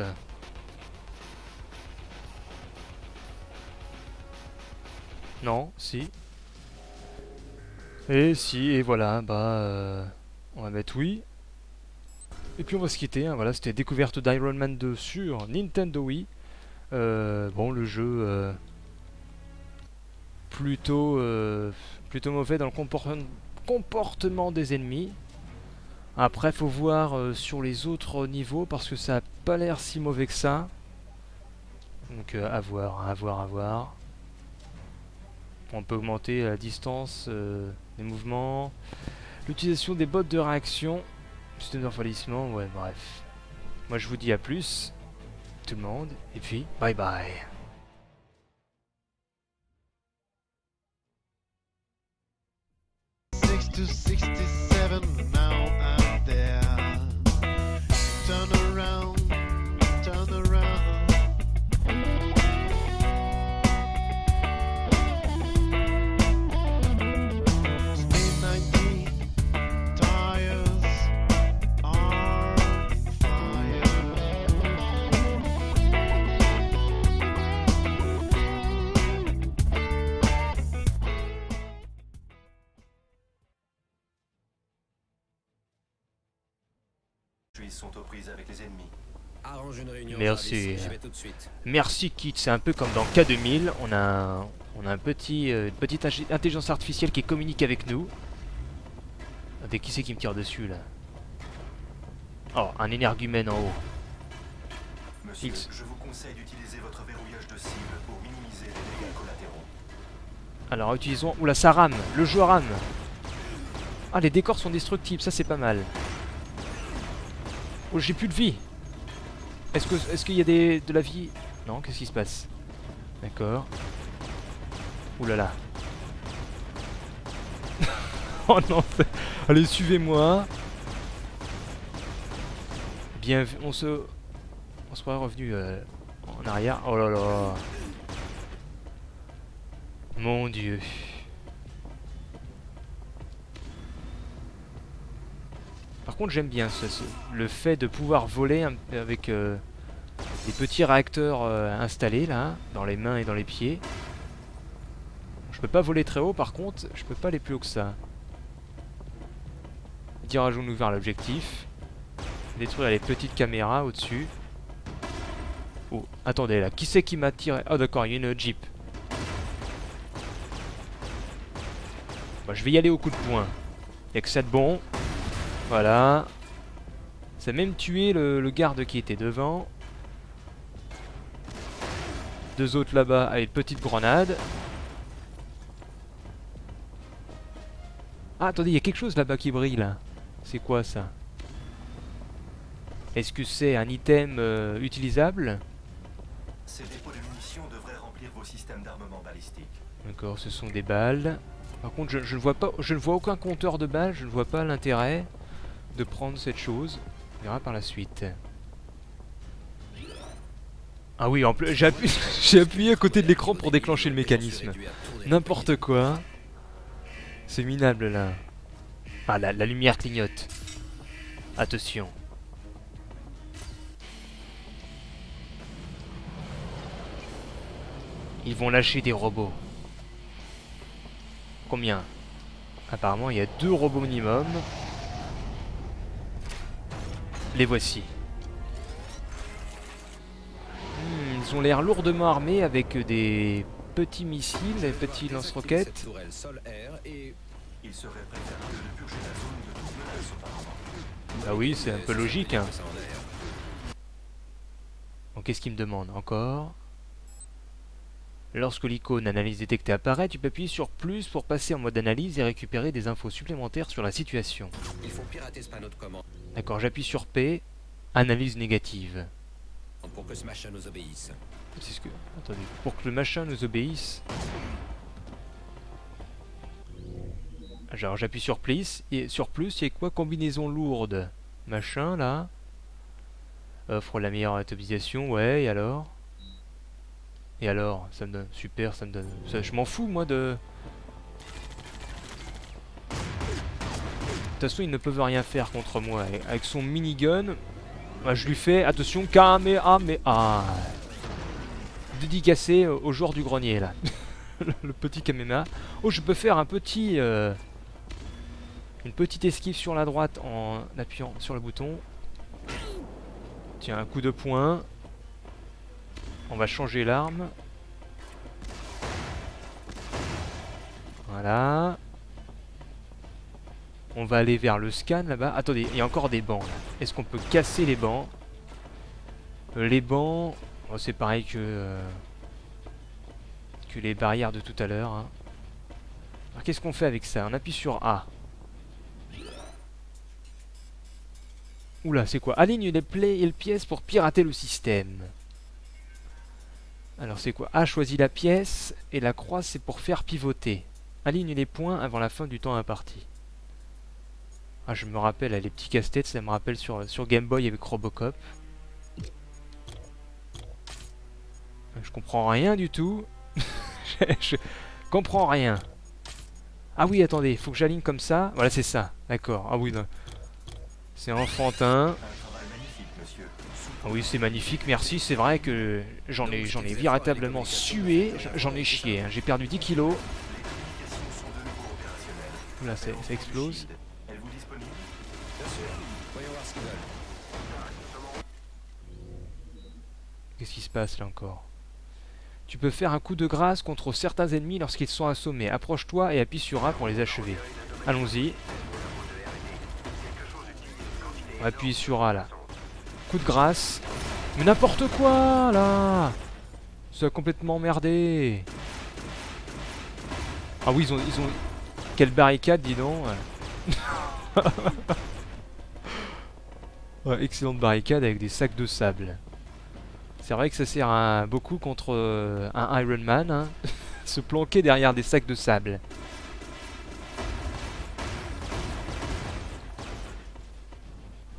Non, si. Et si, et voilà, bah... on va mettre oui. Et puis on va se quitter, hein, voilà, c'était découverte d'Iron Man 2 sur Nintendo Wii. Bon, le jeu... plutôt mauvais dans le comportement des ennemis. Après, faut voir sur les autres niveaux parce que ça a pas l'air si mauvais que ça. Donc à voir, à voir, à voir. On peut augmenter la distance des mouvements, l'utilisation des bottes de réaction, système de refroidissement, ouais, bref. Moi, je vous dis à plus, tout le monde, et puis bye bye. To 67 now I'm there. Turn around, turn around. Speed 90, tires are fire. Sont aux prises avec les ennemis. Arrange une réunion. Merci. Jarvis, j'y vais tout de suite. Merci Kit, c'est un peu comme dans K2000, on a une petite intelligence artificielle qui communique avec nous. Avec qui c'est qui me tire dessus là? Oh, un énergumène en haut. Monsieur, X. je vous conseille d'utiliser votre verrouillage de cible pour minimiser les dégâts collatéraux. Alors utilisons... Oula, ça rame. Le jeu rame. Ah, les décors sont destructibles. Ça, c'est pas mal. Oh, j'ai plus de vie. Est-ce qu'il y a de la vie? Non, qu'est-ce qui se passe? D'accord. Ouh là là. Oh non. Allez, suivez-moi. Bien, on se croirait revenu en arrière. Oh là là. Mon Dieu. Par contre, j'aime bien le fait de pouvoir voler avec des petits réacteurs installés là, dans les mains et dans les pieds. Je peux pas voler très haut, par contre, je peux pas aller plus haut que ça. Dirigeons-nous vers l'objectif. Détruire les petites caméras au-dessus. Oh, attendez là, qui c'est qui m'a tiré? Oh d'accord, il y a une Jeep. Bah, je vais y aller au coup de poing. Il y a que ça de bon. Voilà. Ça a même tué le garde qui était devant. Deux autres là-bas avec une petite grenade. Ah, attendez, il y a quelque chose là-bas qui brille là. C'est quoi ça? Est-ce que c'est un item utilisable? Ces dépôts de munitions devraient remplir vos systèmes d'armement balistique. D'accord, ce sont des balles. Par contre, je ne vois pas, je ne vois aucun compteur de balles. Je ne vois pas l'intérêt de prendre cette chose. On verra par la suite. Ah oui, en plus, j'ai appuyé à côté de l'écran pour déclencher le mécanisme. N'importe quoi. C'est minable là. Ah, la lumière clignote. Attention. Ils vont lâcher des robots. Combien? Apparemment, il y a 2 robots minimum. Les voici. Ils ont l'air lourdement armés avec des petits missiles, des petits lance-roquettes. Il serait préférable de purger la zone de toute menace auparavant. Ah oui, c'est un peu logique. Hein. Donc qu'est-ce qu'il me demande encore? Lorsque l'icône analyse détectée apparaît, tu peux appuyer sur plus pour passer en mode analyse et récupérer des infos supplémentaires sur la situation. Il faut pirater ce panneau de commande D'accord, j'appuie sur P. Analyse négative. pour que ce machin nous obéisse. C'est ce que... Attendez, pour que le machin nous obéisse. Genre j'appuie sur plus, et sur plus, il y a quoi? Combinaison lourde. Machin là. Offre la meilleure automatisation, ouais, et alors? Et alors, ça me donne... Super, ça me donne... Ça, je m'en fous moi de... De toute façon, ils ne peuvent rien faire contre moi. Avec son minigun, bah, je lui fais, attention, Kamehameha. Dédicacé au joueur du grenier là. Le petit Kamehameha. Oh, je peux faire un petit... une petite esquive sur la droite en appuyant sur le bouton. Tiens, un coup de poing. On va changer l'arme. Voilà. On va aller vers le scan là-bas. Attendez, il y a encore des bancs. Est-ce qu'on peut casser les bancs? Les bancs, oh, c'est pareil que les barrières de tout à l'heure. Hein. Alors qu'est-ce qu'on fait avec ça? On appuie sur A. Oula, c'est quoi? Aligne les pièces pour pirater le système. Alors c'est quoi? A choisit la pièce et la croix c'est pour faire pivoter. Aligne les points avant la fin du temps imparti. Ah, je me rappelle, les petits casse-têtes, ça me rappelle sur Game Boy avec Robocop. Je comprends rien du tout. je comprends rien. Ah oui, attendez, il faut que j'aligne comme ça. Voilà, c'est ça. D'accord. Ah oui, non. C'est enfantin. Un travail magnifique, monsieur. Ah oui, c'est magnifique, merci. C'est vrai que j'en ai véritablement sué. J'en ai chié. Hein. J'ai perdu 10 kilos. Les communications sont de nouveau opérationnelles. Oula, ça explose. Êtes-vous disponible? Bien sûr. Voyons voir ce qu'ils veulent. Qu'est-ce qui se passe là encore? Tu peux faire un coup de grâce contre certains ennemis lorsqu'ils sont assommés. Approche-toi et appuie sur A pour les achever. Allons-y. On appuie sur A là. Coup de grâce. Mais n'importe quoi, là! Ça a complètement emmerdé. Ah oui, ils ont... Quelle barricade, dis donc. Ouais, excellente barricade avec des sacs de sable. C'est vrai que ça sert beaucoup contre un Iron Man, hein. Se planquer derrière des sacs de sable.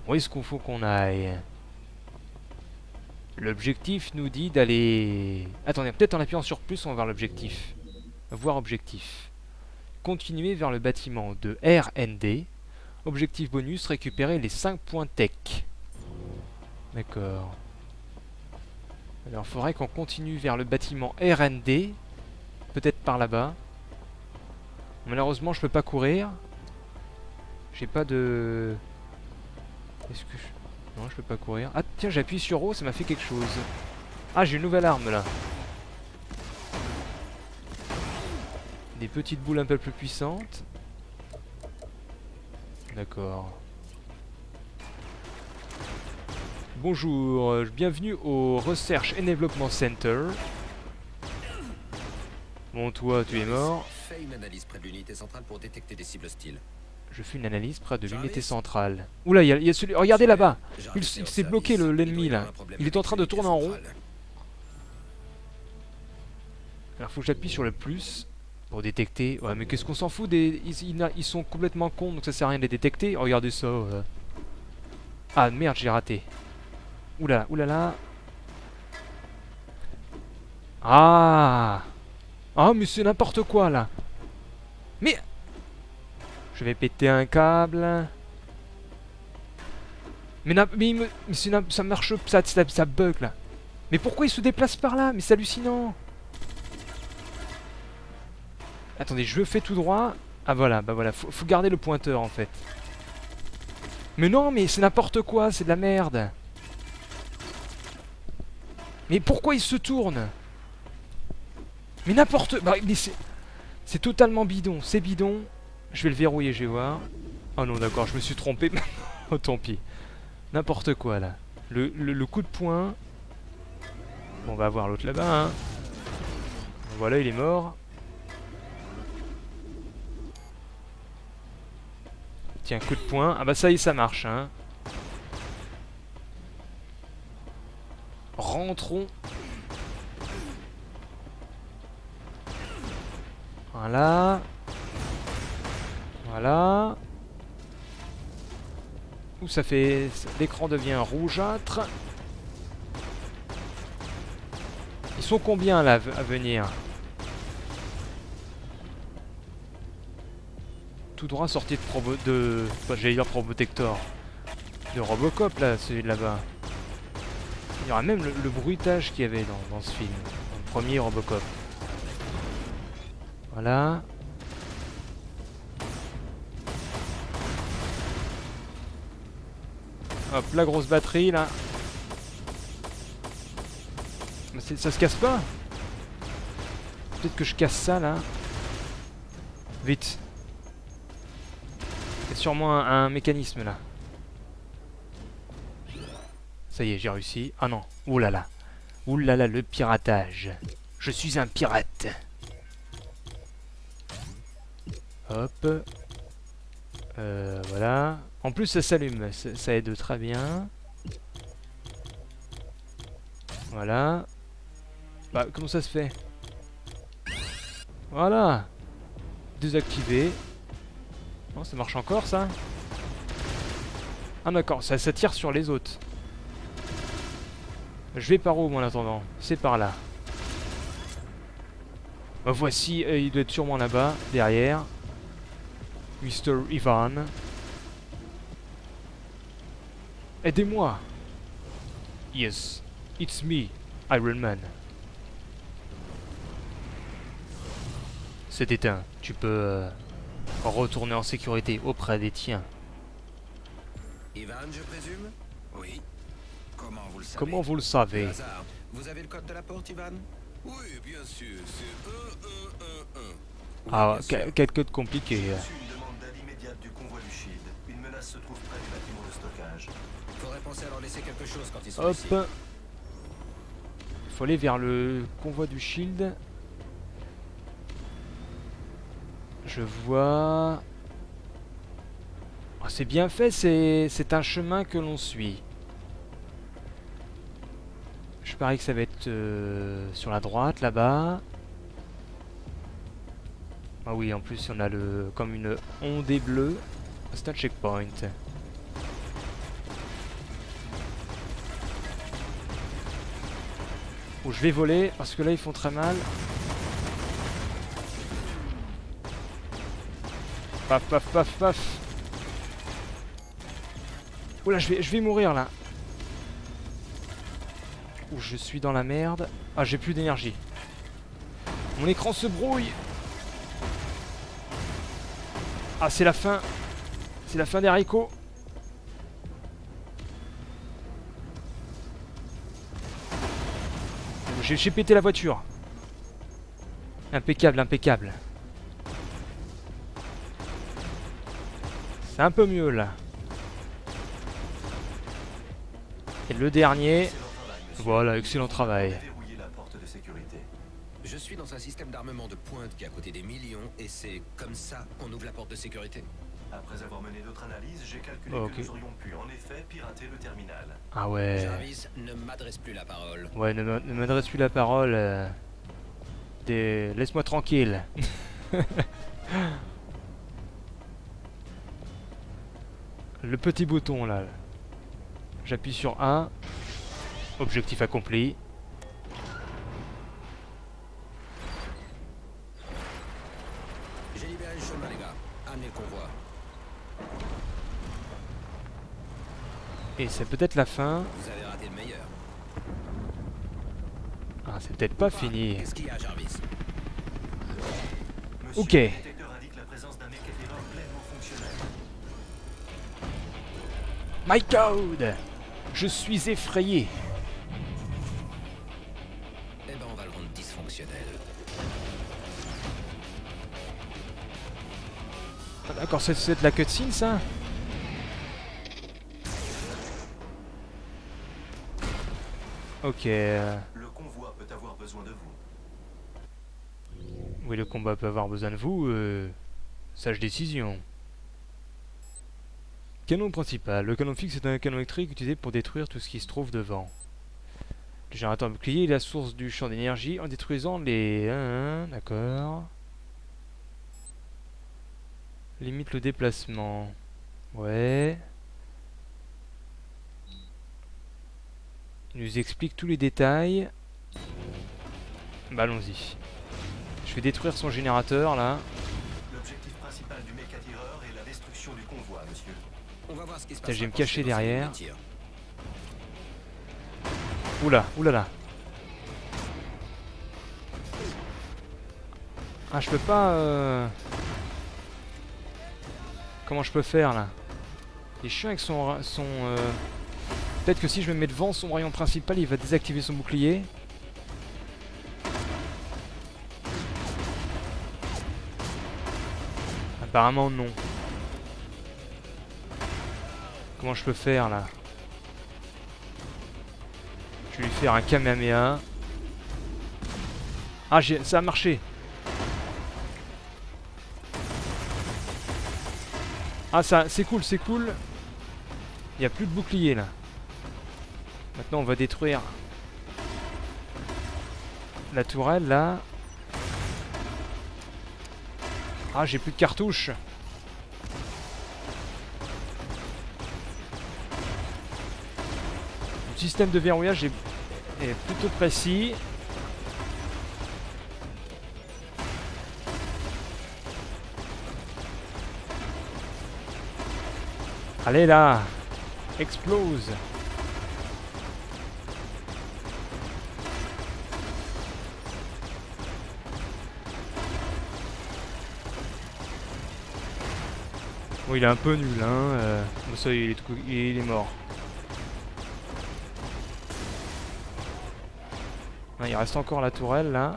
Où est-ce qu'il faut qu'on aille? L'objectif nous dit d'aller... Attendez, peut-être en appuyant sur plus, on va voir l'objectif. Voir objectif. Continuer vers le bâtiment de R&D. Objectif bonus, récupérer les 5 points tech. D'accord. Alors, il faudrait qu'on continue vers le bâtiment R&D. Peut-être par là-bas. Malheureusement, je peux pas courir. J'ai pas de... Est-ce que je... Non, je peux pas courir. Ah, tiens, j'appuie sur O, ça m'a fait quelque chose. Ah, j'ai une nouvelle arme, là. Des petites boules un peu plus puissantes. D'accord. Bonjour, bienvenue au Research and Development Center. Bon, toi, tu es mort. Fais une analyse près de l'unité centrale pour détecter des cibles hostiles. Je fais une analyse près de l'unité centrale. Oula, il y a celui... Regardez là-bas. Il s'est bloqué, l'ennemi, là. Il est en train de tourner en rond. Alors, faut que j'appuie sur le plus pour détecter. Ouais, mais qu'est-ce qu'on s'en fout des... Ils sont complètement cons, donc ça sert à rien de les détecter. Regardez ça. Ah, merde, j'ai raté. Oulala, oulala. Ah. Ah, mais c'est n'importe quoi, là. Mais... Je vais péter un câble. Mais ça marche... Ça bug, là. Mais pourquoi il se déplace par là? Mais c'est hallucinant. Attendez, je fais tout droit. Ah voilà, bah voilà, faut garder le pointeur en fait. Mais non, mais c'est n'importe quoi, c'est de la merde. Mais pourquoi il se tourne? Mais n'importe... Bah, mais c'est totalement bidon, c'est bidon. Je vais le verrouiller, je vais voir. Oh non, d'accord, je me suis trompé. Oh, tant pis. N'importe quoi là. Le coup de poing. Bon, on va voir l'autre là-bas, hein. Voilà, il est mort. Tiens, coup de poing. Ah bah ça y est, ça marche, hein. Rentrons. Voilà. Voilà. Ouh, ça fait... L'écran devient rougeâtre. Ils sont combien là à venir? Tout droit sorti de j'allais dire Probotector. De Robocop là, celui de là-bas. Il y aura même le bruitage qu'il y avait dans ce film. Dans le premier Robocop. Voilà. Hop, la grosse batterie là. Mais ça se casse pas? Peut-être que je casse ça là. Vite. Il y a sûrement un mécanisme là. Ça y est, j'ai réussi. Ah non. Ouh là là. Ouh là là, le piratage. Je suis un pirate. Hop. Voilà. En plus, ça s'allume. Ça aide très bien. Voilà. Bah, comment ça se fait? Voilà. Désactivé. Non, ça marche encore, ça? Ah d'accord, ça tire sur les autres. Je vais par où, moi, en attendant? C'est par là. Bah, voici, il doit être sûrement là-bas, derrière. Mr. Ivan. Aidez-moi! Yes, it's me, Iron Man. C'est éteint. Tu peux retourner en sécurité auprès des tiens. Ivan, je présume? Oui. Comment vous le savez? Comment vous le savez? Hasard. Vous avez le code de la porte, Ivan? Oui, bien sûr. C'est 1111. Ah, quel code compliqué. J'ai reçu une demande d'aide immédiate du convoi du Shield. Une menace se trouve près du bâtiment de stockage. Faudrait penser à leur laisser quelque chose quand ils sont Hop. ici. Faut aller vers le convoi du Shield. Je vois... Oh, c'est bien fait, c'est un chemin que l'on suit. Je parie que ça va être sur la droite, là-bas. Ah oui, en plus on a le comme une ondée bleue. C'est un checkpoint. Oh, je vais voler parce que là ils font très mal. Paf paf paf paf. Oula, je vais mourir là. Ouh, je suis dans la merde. Ah, j'ai plus d'énergie. Mon écran se brouille. Ah, c'est la fin. C'est la fin des haricots. J'ai pété la voiture. Impeccable, impeccable. C'est un peu mieux là. Et le dernier. Voilà, excellent travail. Verrouiller la porte de sécurité. Je suis dans un système d'armement de pointe qui a coûté des millions et c'est comme ça qu'on ouvre la porte de sécurité. Après avoir mené d'autres analyses, j'ai calculé Oh, ok. que nous aurions pu en effet pirater le terminal. Ah ouais. Jarvis, ne m'adresse plus la parole. Ouais, ne m'adresse plus la parole. Laisse-moi tranquille. Le petit bouton là. J'appuie sur A. Objectif accompli. J'ai libéré le chemin, les gars. Amenez le convoi. Et c'est peut-être la fin. Vous avez raté le meilleur. Ah, c'est peut-être pas fini. Qu'est-ce qu'il y a, Jarvis? Monsieur, Ok. le détecteur indique la présence d'un mécanisme pleinement fonctionnel. My God! Je suis effrayé. Eh ben, on va le rendre dysfonctionnel. Ah, d'accord, c'est de la cutscene ça? Ok. Le convoi peut avoir besoin de vous. Oui, le combat peut avoir besoin de vous. Sage décision. Canon principal. Le canon fixe est un canon électrique utilisé pour détruire tout ce qui se trouve devant. Le générateur bouclier est la source du champ d'énergie en détruisant les... D'accord. Limite le déplacement. Ouais. Il nous explique tous les détails. Bah allons-y. Je vais détruire son générateur là. L'objectif principal du mécatireur est la destruction du convoi, monsieur. On va voir ce qui se Putain, passe. je vais me cacher derrière. Tir. Oula, oulala. Ah, je peux pas... Comment je peux faire là? Il est chiant avec son... Peut-être que si je me mets devant son rayon principal, il va désactiver son bouclier. Apparemment non. Comment je peux faire là? Je vais lui faire un Kamehameha. Ah, ça a marché. Ah, ça, c'est cool, c'est cool. Il n'y a plus de bouclier là. Maintenant, on va détruire la tourelle là. Ah, j'ai plus de cartouches. Le système de verrouillage est plutôt précis. Allez là, explose. Bon, il est un peu nul, hein. Bon, ça, il est mort. Ah, il reste encore la tourelle là.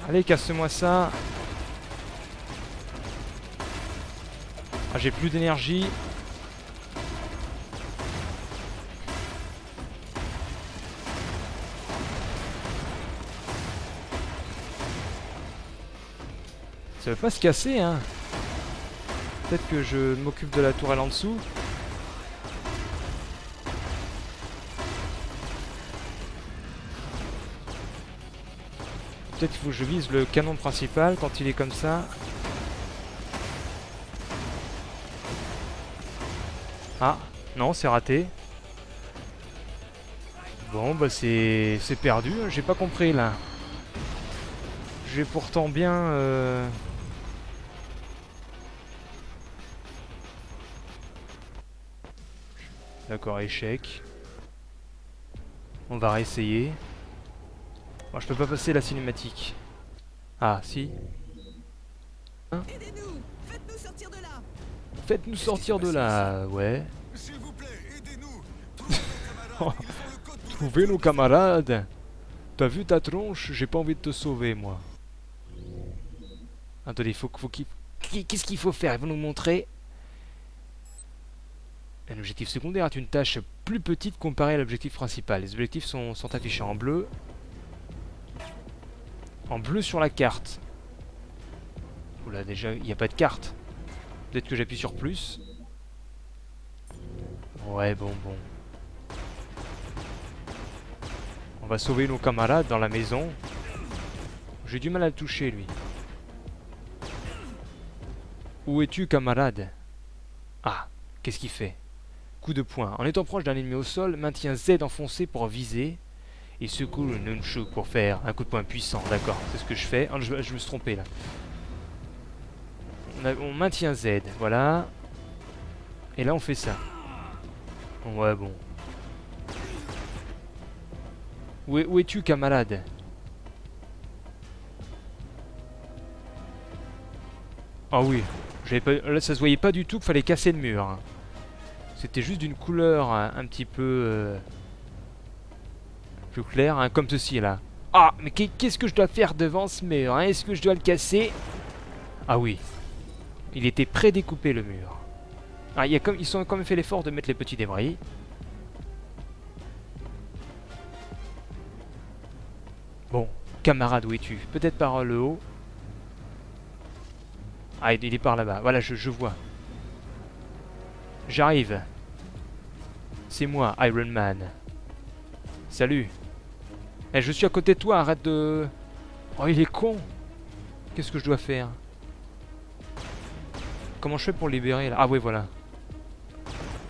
Allez, casse-moi ça. j'ai plus d'énergie. Ça veut pas se casser, hein. Peut-être que je m'occupe de la tourelle en dessous. Peut-être qu'il faut que je vise le canon principal quand il est comme ça. Ah, non, c'est raté. Bon, bah c'est perdu, j'ai pas compris là. J'ai pourtant bien... D'accord, échec. On va réessayer. Bon, je peux pas passer la cinématique. Ah, si. Hein? Aidez-nous! Faites-nous sortir de là! Faites-nous sortir de là, ouais. S'il vous plaît, aidez-nous. Trouvez nos camarades, ils ont le code pour Trouvez nos camarades. T'as vu ta tronche? J'ai pas envie de te sauver, moi. Attendez, qu'est-ce qu'il faut faire? Ils vont nous montrer. Un objectif secondaire est une tâche plus petite comparée à l'objectif principal. Les objectifs sont affichés en bleu. En bleu sur la carte. Oula, déjà, il n'y a pas de carte. Peut-être que j'appuie sur plus. Ouais, bon. On va sauver nos camarades dans la maison. J'ai du mal à le toucher, lui. Où es-tu, camarade? Ah, qu'est-ce qu'il fait? Coup de poing. En étant proche d'un ennemi au sol, maintiens Z enfoncé pour viser. Et secoue le nunchuk pour faire un coup de poing puissant. D'accord, c'est ce que je fais. Oh, je me suis trompé, là. On maintient Z, voilà. Et là, on fait ça. Ouais, bon. Où es-tu, camarade? Ah oui. Là, ça se voyait pas du tout qu'il fallait casser le mur. Hein. C'était juste d'une couleur un petit peu... plus claire, hein, comme ceci, là. Ah, mais qu'est-ce que je dois faire devant ce mur, hein? Est-ce que je dois le casser? Ah oui. Il était prédécoupé, le mur. Ah, ils ont quand même fait l'effort de mettre les petits débris. Bon, camarade, où es-tu? Peut-être par le haut. Ah, il est par là-bas. Voilà, je vois. J'arrive. C'est moi, Iron Man. Salut. Eh, je suis à côté de toi, arrête de... Oh, il est con. Qu'est-ce que je dois faire? Comment je fais pour le libérer, là? Ah, oui, voilà.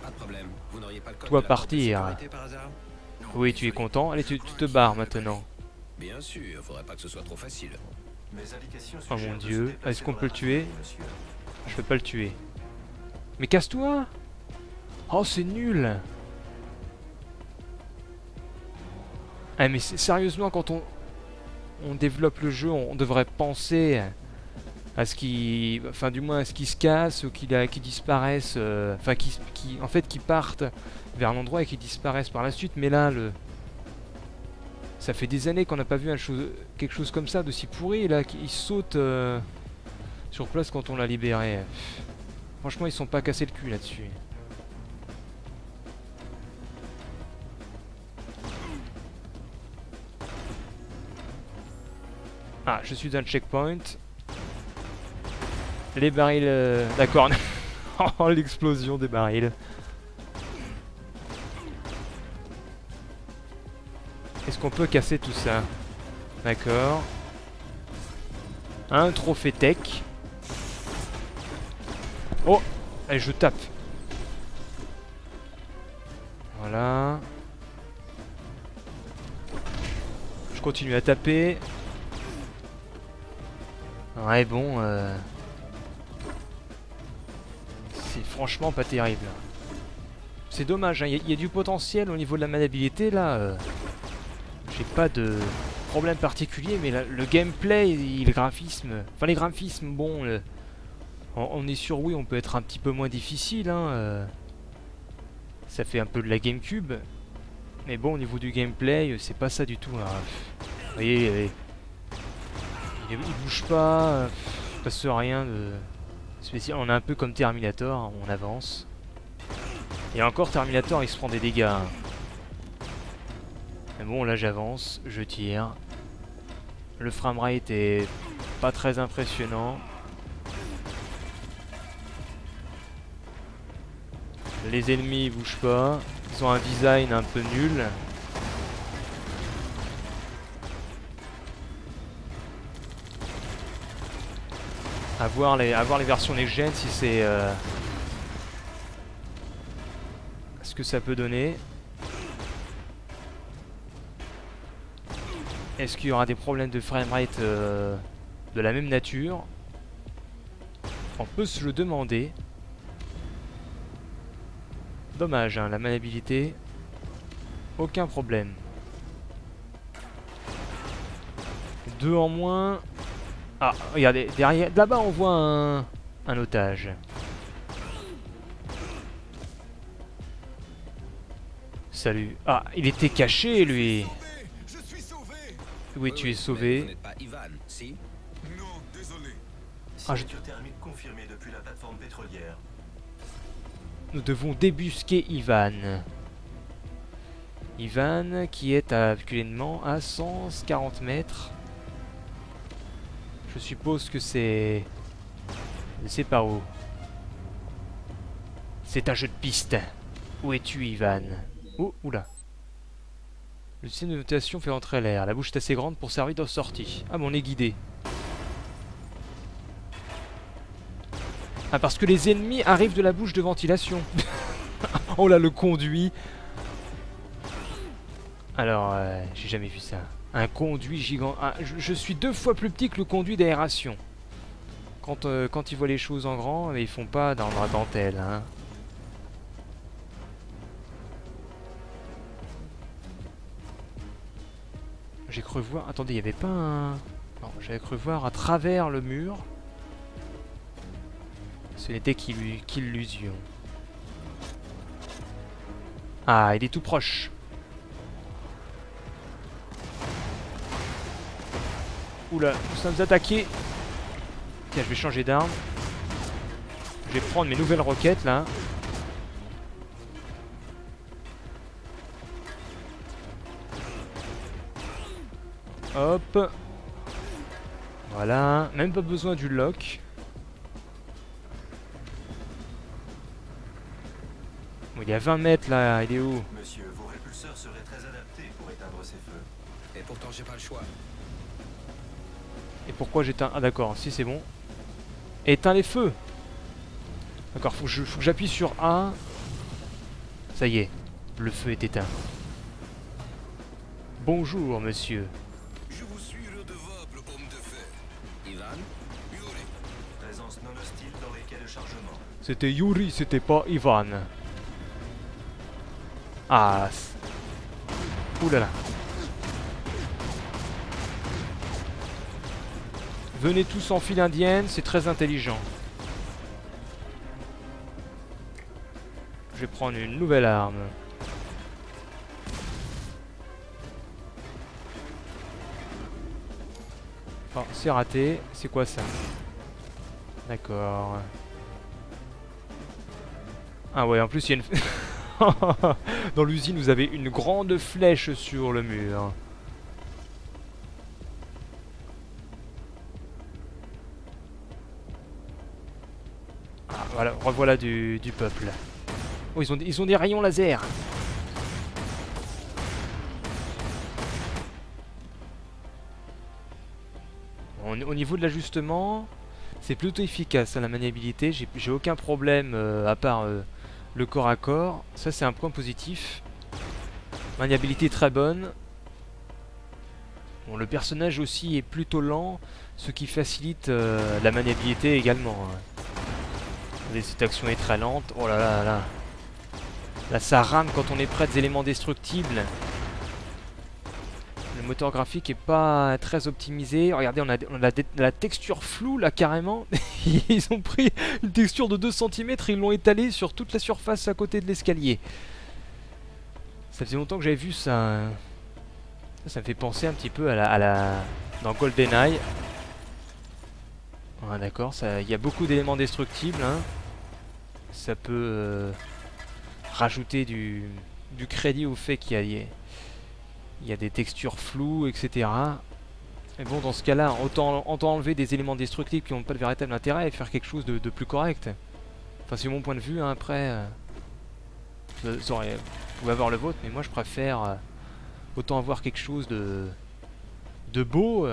Pas de problème. Vous n'auriez pas le code Toi de la porte de partir. sécurité par hasard? Oui, tu es content. Allez, tu te barres maintenant. Bien sûr, faudrait pas que ce soit trop facile. Mes indications Oh mon suggèrent de se Dieu. déplacer Est-ce qu'on dans peut la le tuer? raffinerie, monsieur. Je peux pas le tuer. Mais casse-toi! Oh, c'est nul! Ah, mais sérieusement, quand on développe le jeu, on devrait penser à ce qui... Enfin, du moins, à ce qui se casse ou qui disparaissent... Enfin, en fait, qui partent vers l'endroit et qui disparaissent par la suite. Mais là, ça fait des années qu'on n'a pas vu quelque chose comme ça, de si pourri, là, qui saute sur place quand on l'a libéré. Franchement, ils sont pas cassés le cul là-dessus. Ah, je suis dans le checkpoint. Les barils... D'accord. Oh, l'explosion des barils. Est-ce qu'on peut casser tout ça? D'accord. Un trophée tech. Oh! Allez, je tape. Voilà. Je continue à taper. Ouais, bon... c'est franchement pas terrible. C'est dommage, hein. Y a du potentiel au niveau de la maniabilité, là. J'ai pas de problème particulier, mais le gameplay et les graphismes... Enfin, les graphismes, bon... on est sur Wii, on peut être un petit peu moins difficile, hein. Ça fait un peu de la GameCube. Mais bon, au niveau du gameplay, c'est pas ça du tout, hein. Vous voyez, il bouge pas, il passe rien de... spécial. On est un peu comme Terminator, on avance. Et encore Terminator, il se prend des dégâts. Hein. Mais bon, là j'avance, je tire. Le framerate est pas très impressionnant. Les ennemis ils bougent pas. Ils ont un design un peu nul. À voir les versions next-gen si c'est... ce que ça peut donner. Est-ce qu'il y aura des problèmes de framerate de la même nature? On peut se le demander. Dommage, hein, la maniabilité. Aucun problème. 2 en moins. Ah, regardez, derrière, là-bas on voit un otage. Salut. Ah, il était caché lui. Je suis sauvé. Oui, tu es sauvé. Vous n'êtes pas Ivan, si? Non, désolé. Ah, je- Signature thermique confirmée depuis la plateforme pétrolière. Nous devons débusquer Ivan. Ivan qui est actuellement à 140 mètres. Je suppose que c'est... C'est par où? C'est un jeu de piste. Où es-tu, Ivan? Oh, oula. Le système de notation fait entrer l'air. La bouche est assez grande pour servir de sortie. Ah, mais on est guidé. Ah, parce que les ennemis arrivent de la bouche de ventilation. Oh là, le conduit. Alors, j'ai jamais vu ça. Un conduit gigant. Ah, je suis 2 fois plus petit que le conduit d'aération. Quand ils voient les choses en grand, ils font pas dans la dentelle, hein. J'ai cru voir... Attendez, il y avait pas un... Non, j'avais cru voir à travers le mur. Ce n'était qu'illusion. Ah, il est tout proche. Oula, nous sommes attaqués. Tiens, je vais changer d'arme. Je vais prendre mes nouvelles roquettes là. Hop. Voilà, même pas besoin du lock. Bon, il y a 20 mètres là, il est où? Monsieur, vos répulseurs seraient très adaptés pour éteindre ces feux. Et pourtant, j'ai pas le choix. Et pourquoi j'éteins? Ah d'accord, si c'est bon. Éteins les feux. D'accord, faut que j'appuie sur A. Ça y est, le feu est éteint. Bonjour monsieur. Je vous suis redevable, homme de fer. Ivan? Yuri, Présence non hostile dans les quais de chargement. C'était Yuri, c'était pas Ivan. Ah. Oulala. Venez tous en file indienne, c'est très intelligent. Je vais prendre une nouvelle arme. Oh, c'est raté. C'est quoi ça? D'accord. Ah ouais, en plus il y a une... Dans l'usine, vous avez une grande flèche sur le mur. Ah, voilà, revoilà du peuple. Oh, ils ont des rayons laser. Au niveau de l'ajustement, c'est plutôt efficace à la maniabilité. J'ai aucun problème à part le corps à corps. Ça, c'est un point positif. Maniabilité très bonne. Bon, le personnage aussi est plutôt lent, ce qui facilite la maniabilité également. Cette action est très lente. Oh là là là. Là, ça rame quand on est près des éléments destructibles. Le moteur graphique est pas très optimisé. Regardez, on a la texture floue là carrément. Ils ont pris une texture de 2 cm et ils l'ont étalée sur toute la surface à côté de l'escalier. Ça faisait longtemps que j'avais vu ça. Ça me fait penser un petit peu à la dans GoldenEye. Ah, d'accord, il y a beaucoup d'éléments destructibles. Hein. Ça peut rajouter du crédit au fait qu'il y a des textures floues, etc. Et bon, dans ce cas-là, autant enlever des éléments destructibles qui n'ont pas de véritable intérêt et faire quelque chose de plus correct. Enfin, c'est mon point de vue, hein, après... vous pouvez avoir le vôtre, mais moi je préfère autant avoir quelque chose de beau,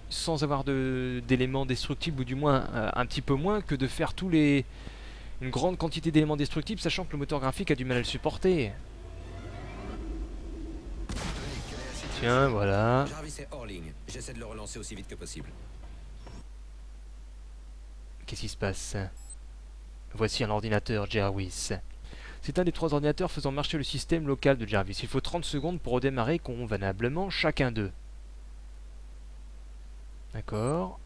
sans avoir d'éléments destructibles, ou du moins un petit peu moins, que de faire une grande quantité d'éléments destructibles, sachant que le moteur graphique a du mal à le supporter. Tiens, voilà. Jarvis est hors ligne. J'essaie de le relancer aussi vite que possible. Qu'est-ce qui se passe? Voici un ordinateur Jarvis. C'est un des 3 ordinateurs faisant marcher le système local de Jarvis. Il faut 30 secondes pour redémarrer convenablement chacun d'eux. D'accord.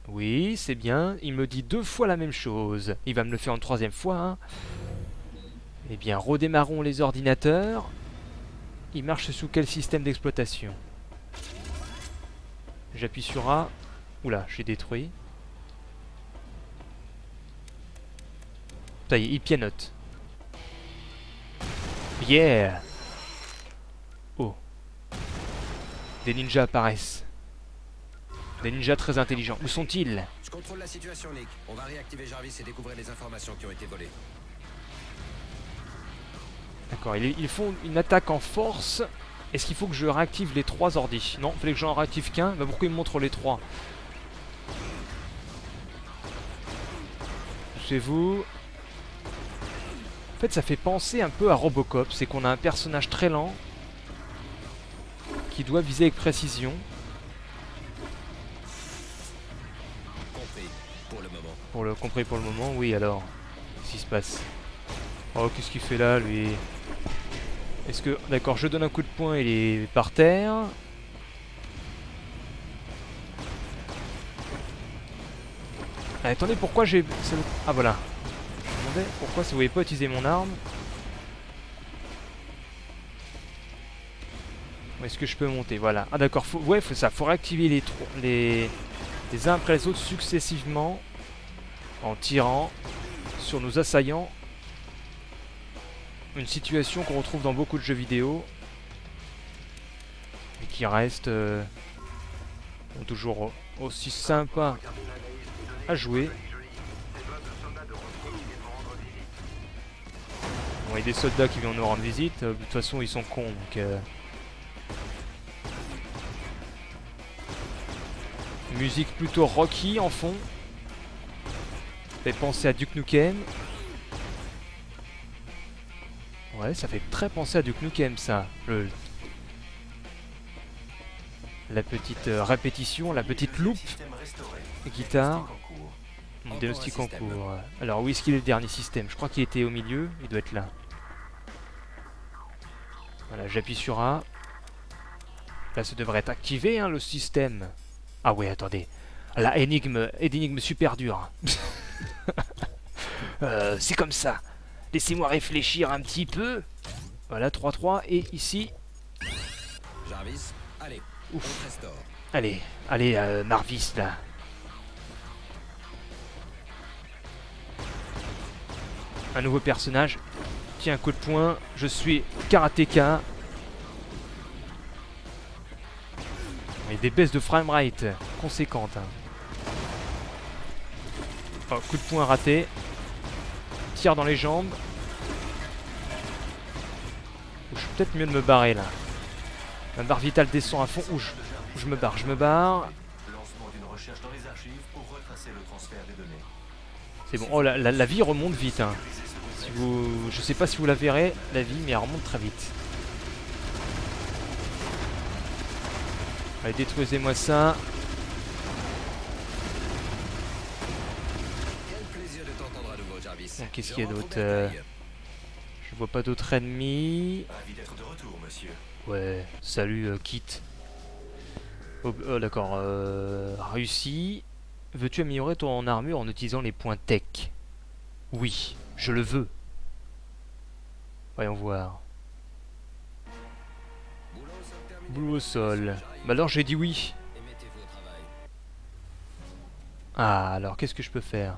Oui, c'est bien. Il me dit 2 fois la même chose. Il va me le faire une 3e fois. Hein. Eh bien, redémarrons les ordinateurs. Il marche sous quel système d'exploitation? J'appuie sur A. Oula, j'ai détruit. Ça y est, il pianote. Yeah! Oh. Des ninjas apparaissent. Des ninjas très intelligents. Où sont-ils? Je contrôle la situation, Nick. On va réactiver Jarvis et découvrir les informations qui ont été volées. D'accord, ils font une attaque en force. Est-ce qu'il faut que je réactive les 3 ordis? Non, il fallait que j'en réactive qu'un. Bah pourquoi il me montre les 3? C'est vous. En fait, ça fait penser un peu à Robocop. C'est qu'on a un personnage très lent qui doit viser avec précision. Compris pour le moment. Compris pour le moment, oui alors. Qu'est-ce qui se passe? Oh, qu'est-ce qu'il fait là, lui? Est-ce que... D'accord, je donne un coup de poing, il est par terre. Ah, attendez, pourquoi j'ai... Ah, voilà. Je me demandais pourquoi ça ne voulait pas utiliser mon arme. Où est-ce que je peux monter? Voilà. Ah, d'accord, ouais, faut réactiver les uns après les autres successivement en tirant sur nos assaillants. Une situation qu'on retrouve dans beaucoup de jeux vidéo et qui reste toujours aussi sympa à jouer. Bon, il y a des soldats qui viennent nous rendre visite, de toute façon ils sont cons donc... Musique plutôt rocky en fond. Fait penser à Duke Nukem. Ouais, ça fait très penser à Duke Nukem ça. La petite répétition, la petite loupe. Guitare. Diagnostic en cours. Alors où est-ce qu'il est le dernier système? Je crois qu'il était au milieu, il doit être là. Voilà, j'appuie sur A. Là, ça devrait être activé, hein, le système. Ah ouais, attendez. La énigme super dure. C'est comme ça. Laissez-moi réfléchir un petit peu. Voilà, 3-3. Et ici... Jarvis, allez, ouf. on te restaure. Allez, Marvis, là. Un nouveau personnage. Tiens, un coup de poing. Je suis karatéka. Il y a des baisses de framerate conséquentes. Hein. Oh, coup de poing raté. Tire dans les jambes. Je suis peut-être mieux de me barrer là. Ma barre vitale descend à fond. Où je me barre. Lancement d'une recherche dans les archives pour retracer le transfert des données. C'est bon. Oh, la vie remonte vite. Hein. Je sais pas si vous la verrez, la vie, mais elle remonte très vite. Allez, détruisez-moi ça. Quel plaisir de t'entendre à nouveau, Jarvis. Qu'est-ce qu'il y a d'autre? Je vois pas d'autres ennemis. Ravi d'être de retour, monsieur. Ouais, salut, Kit. Oh, d'accord, réussi. Veux-tu améliorer ton armure en utilisant les points tech? Oui, je le veux. Voyons voir. Boulot au sol. Bah alors j'ai dit oui. Et mettez-vous au travail. Ah, alors qu'est-ce que je peux faire?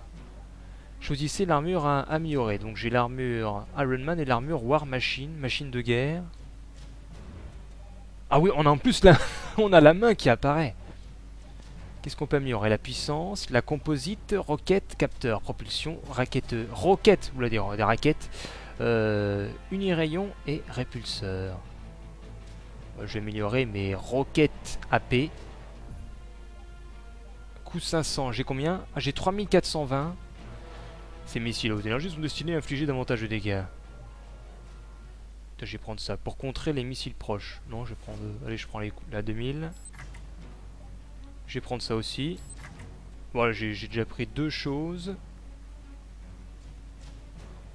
Choisissez l'armure à améliorer. Donc j'ai l'armure Iron Man et l'armure War Machine, machine de guerre. Ah oui, on a en plus là, on a la main qui apparaît. Qu'est-ce qu'on peut améliorer? La puissance, la composite, roquette, capteur, propulsion, raquette, roquette, vous l'avez dit, des raquettes, unirayon et répulseur. Je vais améliorer mes roquettes AP. Coût 500, j'ai combien? Ah, j'ai 3420. Ces missiles à haute énergie sont destinés à infliger davantage de dégâts. Je vais prendre ça pour contrer les missiles proches. Non, je vais prendre. Allez, je prends la 2000. Je vais prendre ça aussi. Voilà, j'ai déjà pris deux choses.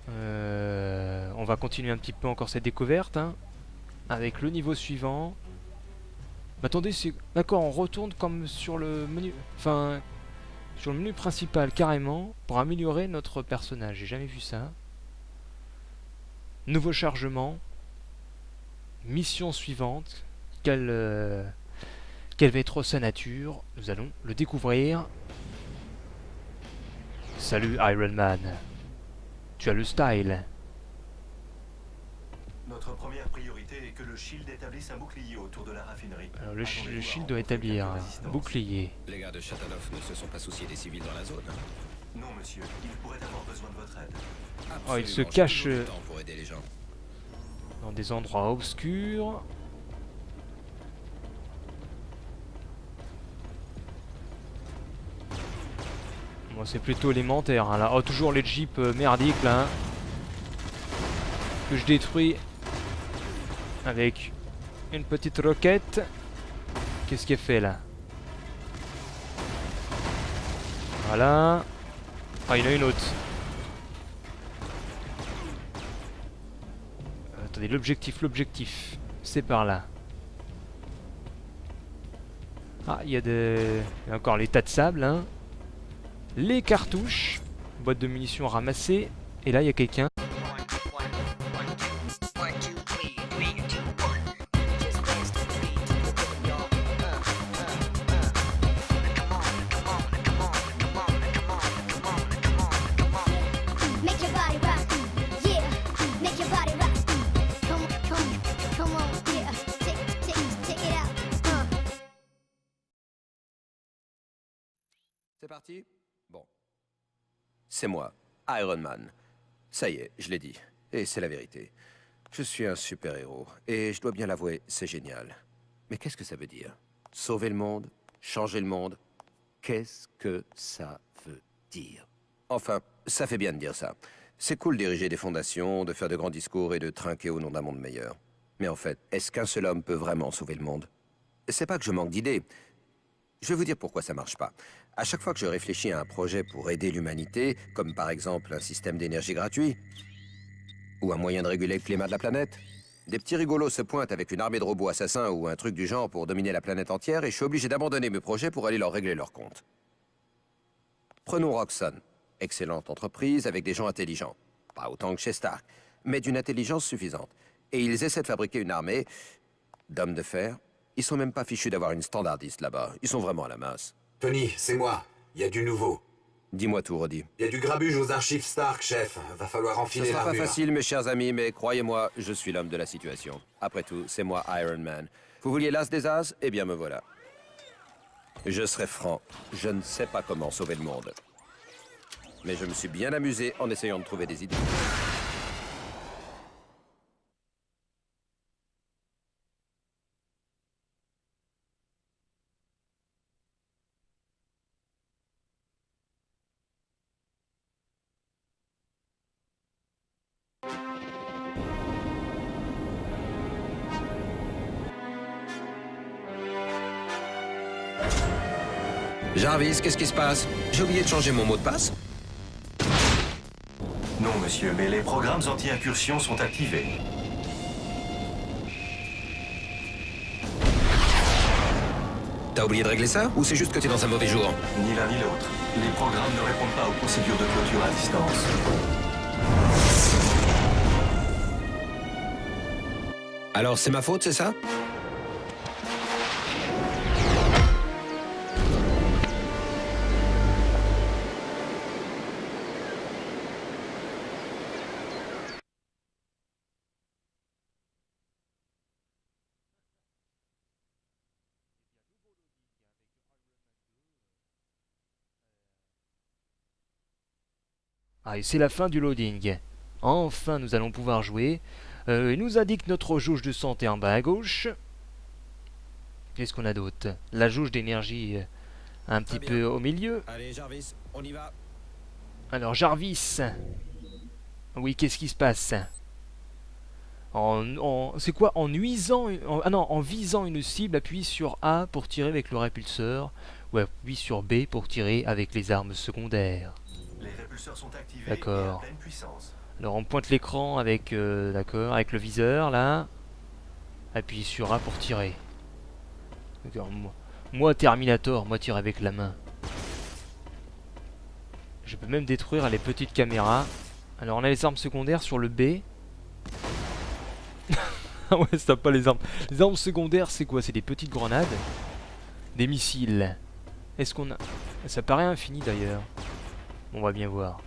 On va continuer un petit peu encore cette découverte. Hein, avec le niveau suivant. Mais attendez, c'est. D'accord, on retourne comme sur le menu. Enfin. Sur le menu principal, carrément, pour améliorer notre personnage. J'ai jamais vu ça. Nouveau chargement. Mission suivante. Quelle va être sa nature? Nous allons le découvrir. Salut Iron Man. Tu as le style. Notre première priorité est que le Shield établisse un bouclier autour de la raffinerie. Alors le Shield doit établir un bouclier. Les gars de Shatanov ne se sont pas souciés des civils dans la zone. Non, monsieur, il pourrait avoir besoin de votre aide. Oh, il se Absolument, cache j'ai toujours le temps pour aider les gens. dans des endroits obscurs. Bon, c'est plutôt élémentaire hein, là. Oh, toujours les jeeps merdiques là. Hein, que je détruis avec une petite roquette. Qu'est-ce qu'elle fait là? Voilà. Ah, il y en a une autre. Attendez, l'objectif, c'est par là. Ah, il y a encore les tas de sable, hein. Les cartouches, boîte de munitions ramassée. Et là, il y a quelqu'un. Make your body rock, yeah. Make your body rock. Come on, yeah. Take it out. C'est parti? Bon. C'est moi, Iron Man. Ça y est, je l'ai dit. Et c'est la vérité. Je suis un super-héros. Et je dois bien l'avouer, c'est génial. Mais qu'est-ce que ça veut dire? Sauver le monde? Changer le monde? Qu'est-ce que ça veut dire? Enfin, ça fait bien de dire ça. C'est cool de diriger des fondations, de faire de grands discours et de trinquer au nom d'un monde meilleur. Mais en fait, est-ce qu'un seul homme peut vraiment sauver le monde? C'est pas que je manque d'idées. Je vais vous dire pourquoi ça marche pas. À chaque fois que je réfléchis à un projet pour aider l'humanité, comme par exemple un système d'énergie gratuit, ou un moyen de réguler le climat de la planète, des petits rigolos se pointent avec une armée de robots assassins ou un truc du genre pour dominer la planète entière et je suis obligé d'abandonner mes projets pour aller leur régler leur compte. Prenons Roxxon. Excellente entreprise avec des gens intelligents. Pas autant que chez Stark, mais d'une intelligence suffisante. Et ils essaient de fabriquer une armée d'hommes de fer. Ils sont même pas fichus d'avoir une standardiste là-bas. Ils sont vraiment à la masse. Tony, c'est moi. Il y a du nouveau. Dis-moi tout, Roddy. Il y a du grabuge aux archives Stark, chef. Va falloir Ce enfiler sera pas l'armure. facile, mes chers amis, mais croyez-moi, je suis l'homme de la situation. Après tout, c'est moi Iron Man. Vous vouliez l'as des as? Eh bien, me voilà. Je serai franc, je ne sais pas comment sauver le monde. Mais je me suis bien amusé en essayant de trouver des idées. Jarvis, qu'est-ce qui se passe? J'ai oublié de changer mon mot de passe? Non, monsieur, mais les programmes anti-incursion sont activés. T'as oublié de régler ça? Ou c'est juste que t'es dans un mauvais jour? Ni l'un ni l'autre. Les programmes ne répondent pas aux procédures de clôture à distance. Alors c'est ma faute, c'est ça? Ah, et c'est la fin du loading. Enfin, nous allons pouvoir jouer. Il nous indique notre jauge de santé en bas à gauche. Qu'est-ce qu'on a d'autre? La jauge d'énergie un petit peu au milieu. Allez, Jarvis, on y va. Alors, Jarvis. Oui, qu'est-ce qui se passe? C'est quoi? En nuisant... en visant une cible, appuie sur A pour tirer avec le répulseur. Ou appuie sur B pour tirer avec les armes secondaires. Les répulseurs sont activés D'accord. et à pleine puissance. Alors on pointe l'écran avec, d'accord, avec le viseur là. Appuie sur A pour tirer. D'accord, moi Terminator, moi tire avec la main. Je peux même détruire les petites caméras. Alors on a les armes secondaires sur le B. Ah ouais, ça pas les armes. Les armes secondaires c'est quoi? C'est des petites grenades. Des missiles. Est-ce qu'on a... Ça paraît infini d'ailleurs. On va bien voir.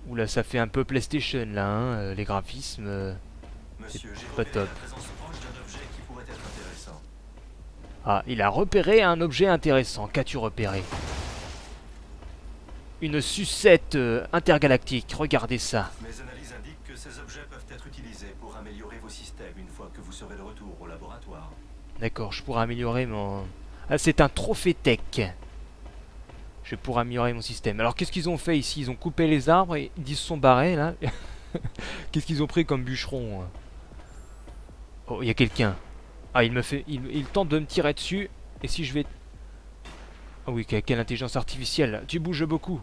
Oula, ça fait un peu PlayStation là, hein, les graphismes. Monsieur, j'ai pas repéré top. la présence proche d'un objet qui pourrait être intéressant. Ah, il a repéré un objet intéressant. Qu'as-tu repéré? Une sucette intergalactique. Regardez ça. Mes analyses indiquent que ces objets peuvent être utilisés pour améliorer vos systèmes une fois que vous serez de retour au laboratoire. D'accord, je pourrais améliorer mon... Ah, c'est un trophée tech. Je pourrais améliorer mon système. Alors, qu'est-ce qu'ils ont fait ici? Ils ont coupé les arbres et ils se sont barrés, là. Qu'est-ce qu'ils ont pris comme bûcheron? Oh, il y a quelqu'un. Ah, il me fait... Il tente de me tirer dessus. Et si je vais... Ah oui, quelle intelligence artificielle. Tu bouges beaucoup.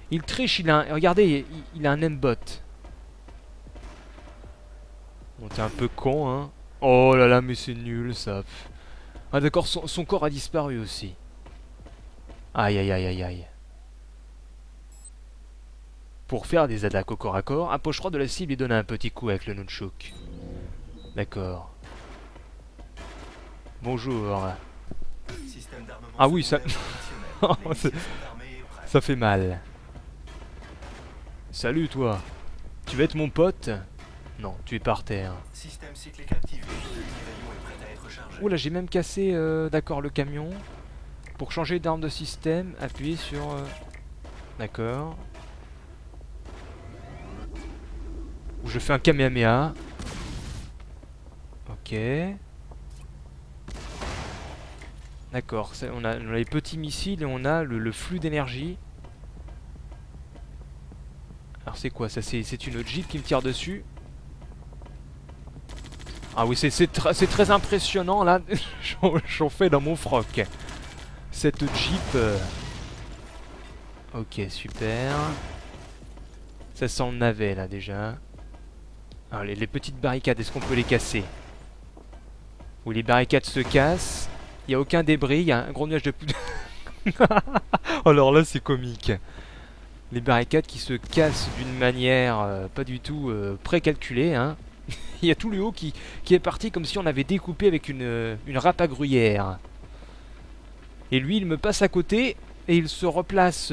Il triche, il a un... Regardez, il a un M-bot. Bon, t'es un peu con, hein. Oh là là, mais c'est nul, ça. Ah d'accord, son corps a disparu aussi. Aïe aïe aïe aïe aïe. Pour faire des attaques au corps à corps, approche droit de la cible et donne un petit coup avec le nunchuk. D'accord. Bonjour. Système d'armement Ah oui, ça... secondaire opérationnel. Les missiles sont armés et prêts. Ça fait mal. Salut toi. Tu veux être mon pote? Non, tu es par terre. Système cyclique activé. L'Hyperion est prêt à être chargé. Oula, j'ai même cassé, d'accord, le camion. Pour changer d'arme de système, appuyez sur... D'accord. Ou je fais un Kamehameha. Ok. D'accord, on a les petits missiles et on a le flux d'énergie. Alors c'est quoi ça? C'est une Jeep qui me tire dessus. Ah oui, c'est très impressionnant là. J'en fais dans mon froc. Cette Jeep. Ok, super. Ça sent le navet là déjà. Alors les petites barricades, est-ce qu'on peut les casser? Oui, les barricades se cassent. Il n'y a aucun débris, il y a un gros nuage de poudre. Alors là, c'est comique. Les barricades qui se cassent d'une manière pas du tout précalculée. Hein. Il y a tout le haut qui est parti comme si on avait découpé avec une râpe à gruyère. Et lui, il me passe à côté et il se replace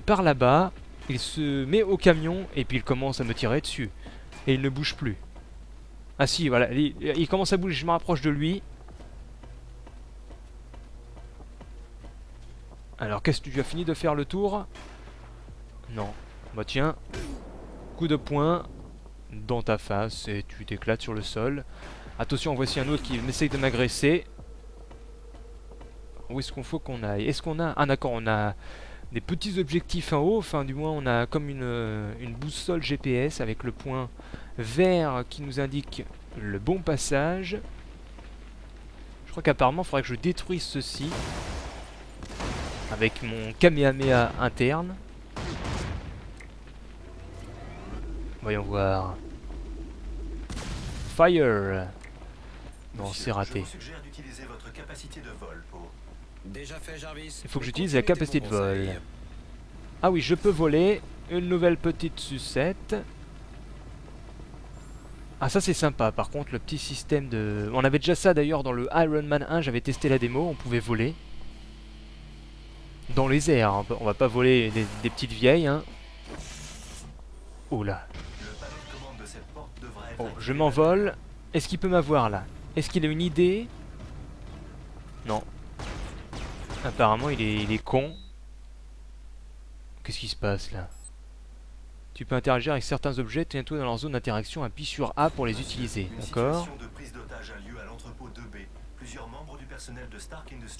par là-bas. Il se met au camion et puis il commence à me tirer dessus. Et il ne bouge plus. Ah si, voilà, il commence à bouger, je me rapproche de lui. Alors, qu'est-ce que tu as fini de faire le tour? Non. Bah tiens, coup de poing dans ta face et tu t'éclates sur le sol. Attention, voici un autre qui essaye de m'agresser. Où est-ce qu'on faut qu'on aille? Est-ce qu'on a... Ah d'accord, on a des petits objectifs en haut. Enfin, du moins, on a comme une boussole GPS avec le point vert qui nous indique le bon passage. Je crois qu'apparemment, il faudrait que je détruise ceci avec mon Kamehameha interne. Voyons voir. Fire. Non, Monsieur, c'est raté. Je vous suggère d'utiliser votre capacité de vol pour... Déjà fait, Jarvis. Il faut que j'utilise la capacité de vol. Conseil. Ah oui, je peux voler. Une nouvelle petite sucette. Ah ça c'est sympa. Par contre, le petit système de... On avait déjà ça d'ailleurs dans le Iron Man 1. J'avais testé la démo. On pouvait voler. Dans les airs. On va pas voler des petites vieilles. Hein. Oh là. Le panneau de commande de cette porte devrait être Oh, activé. je m'envole. Est-ce qu'il peut m'avoir là? Est-ce qu'il a une idée? Non. Apparemment il est con. qu'est-ce qui se passe là? Tu peux interagir avec certains objets, tiens-toi dans leur zone d'interaction, appuie sur A pour les utiliser, Une d'accord? situation de prise d'otage a lieu à l'entrepôt 2B. Plusieurs membres du personnel de Stark Industries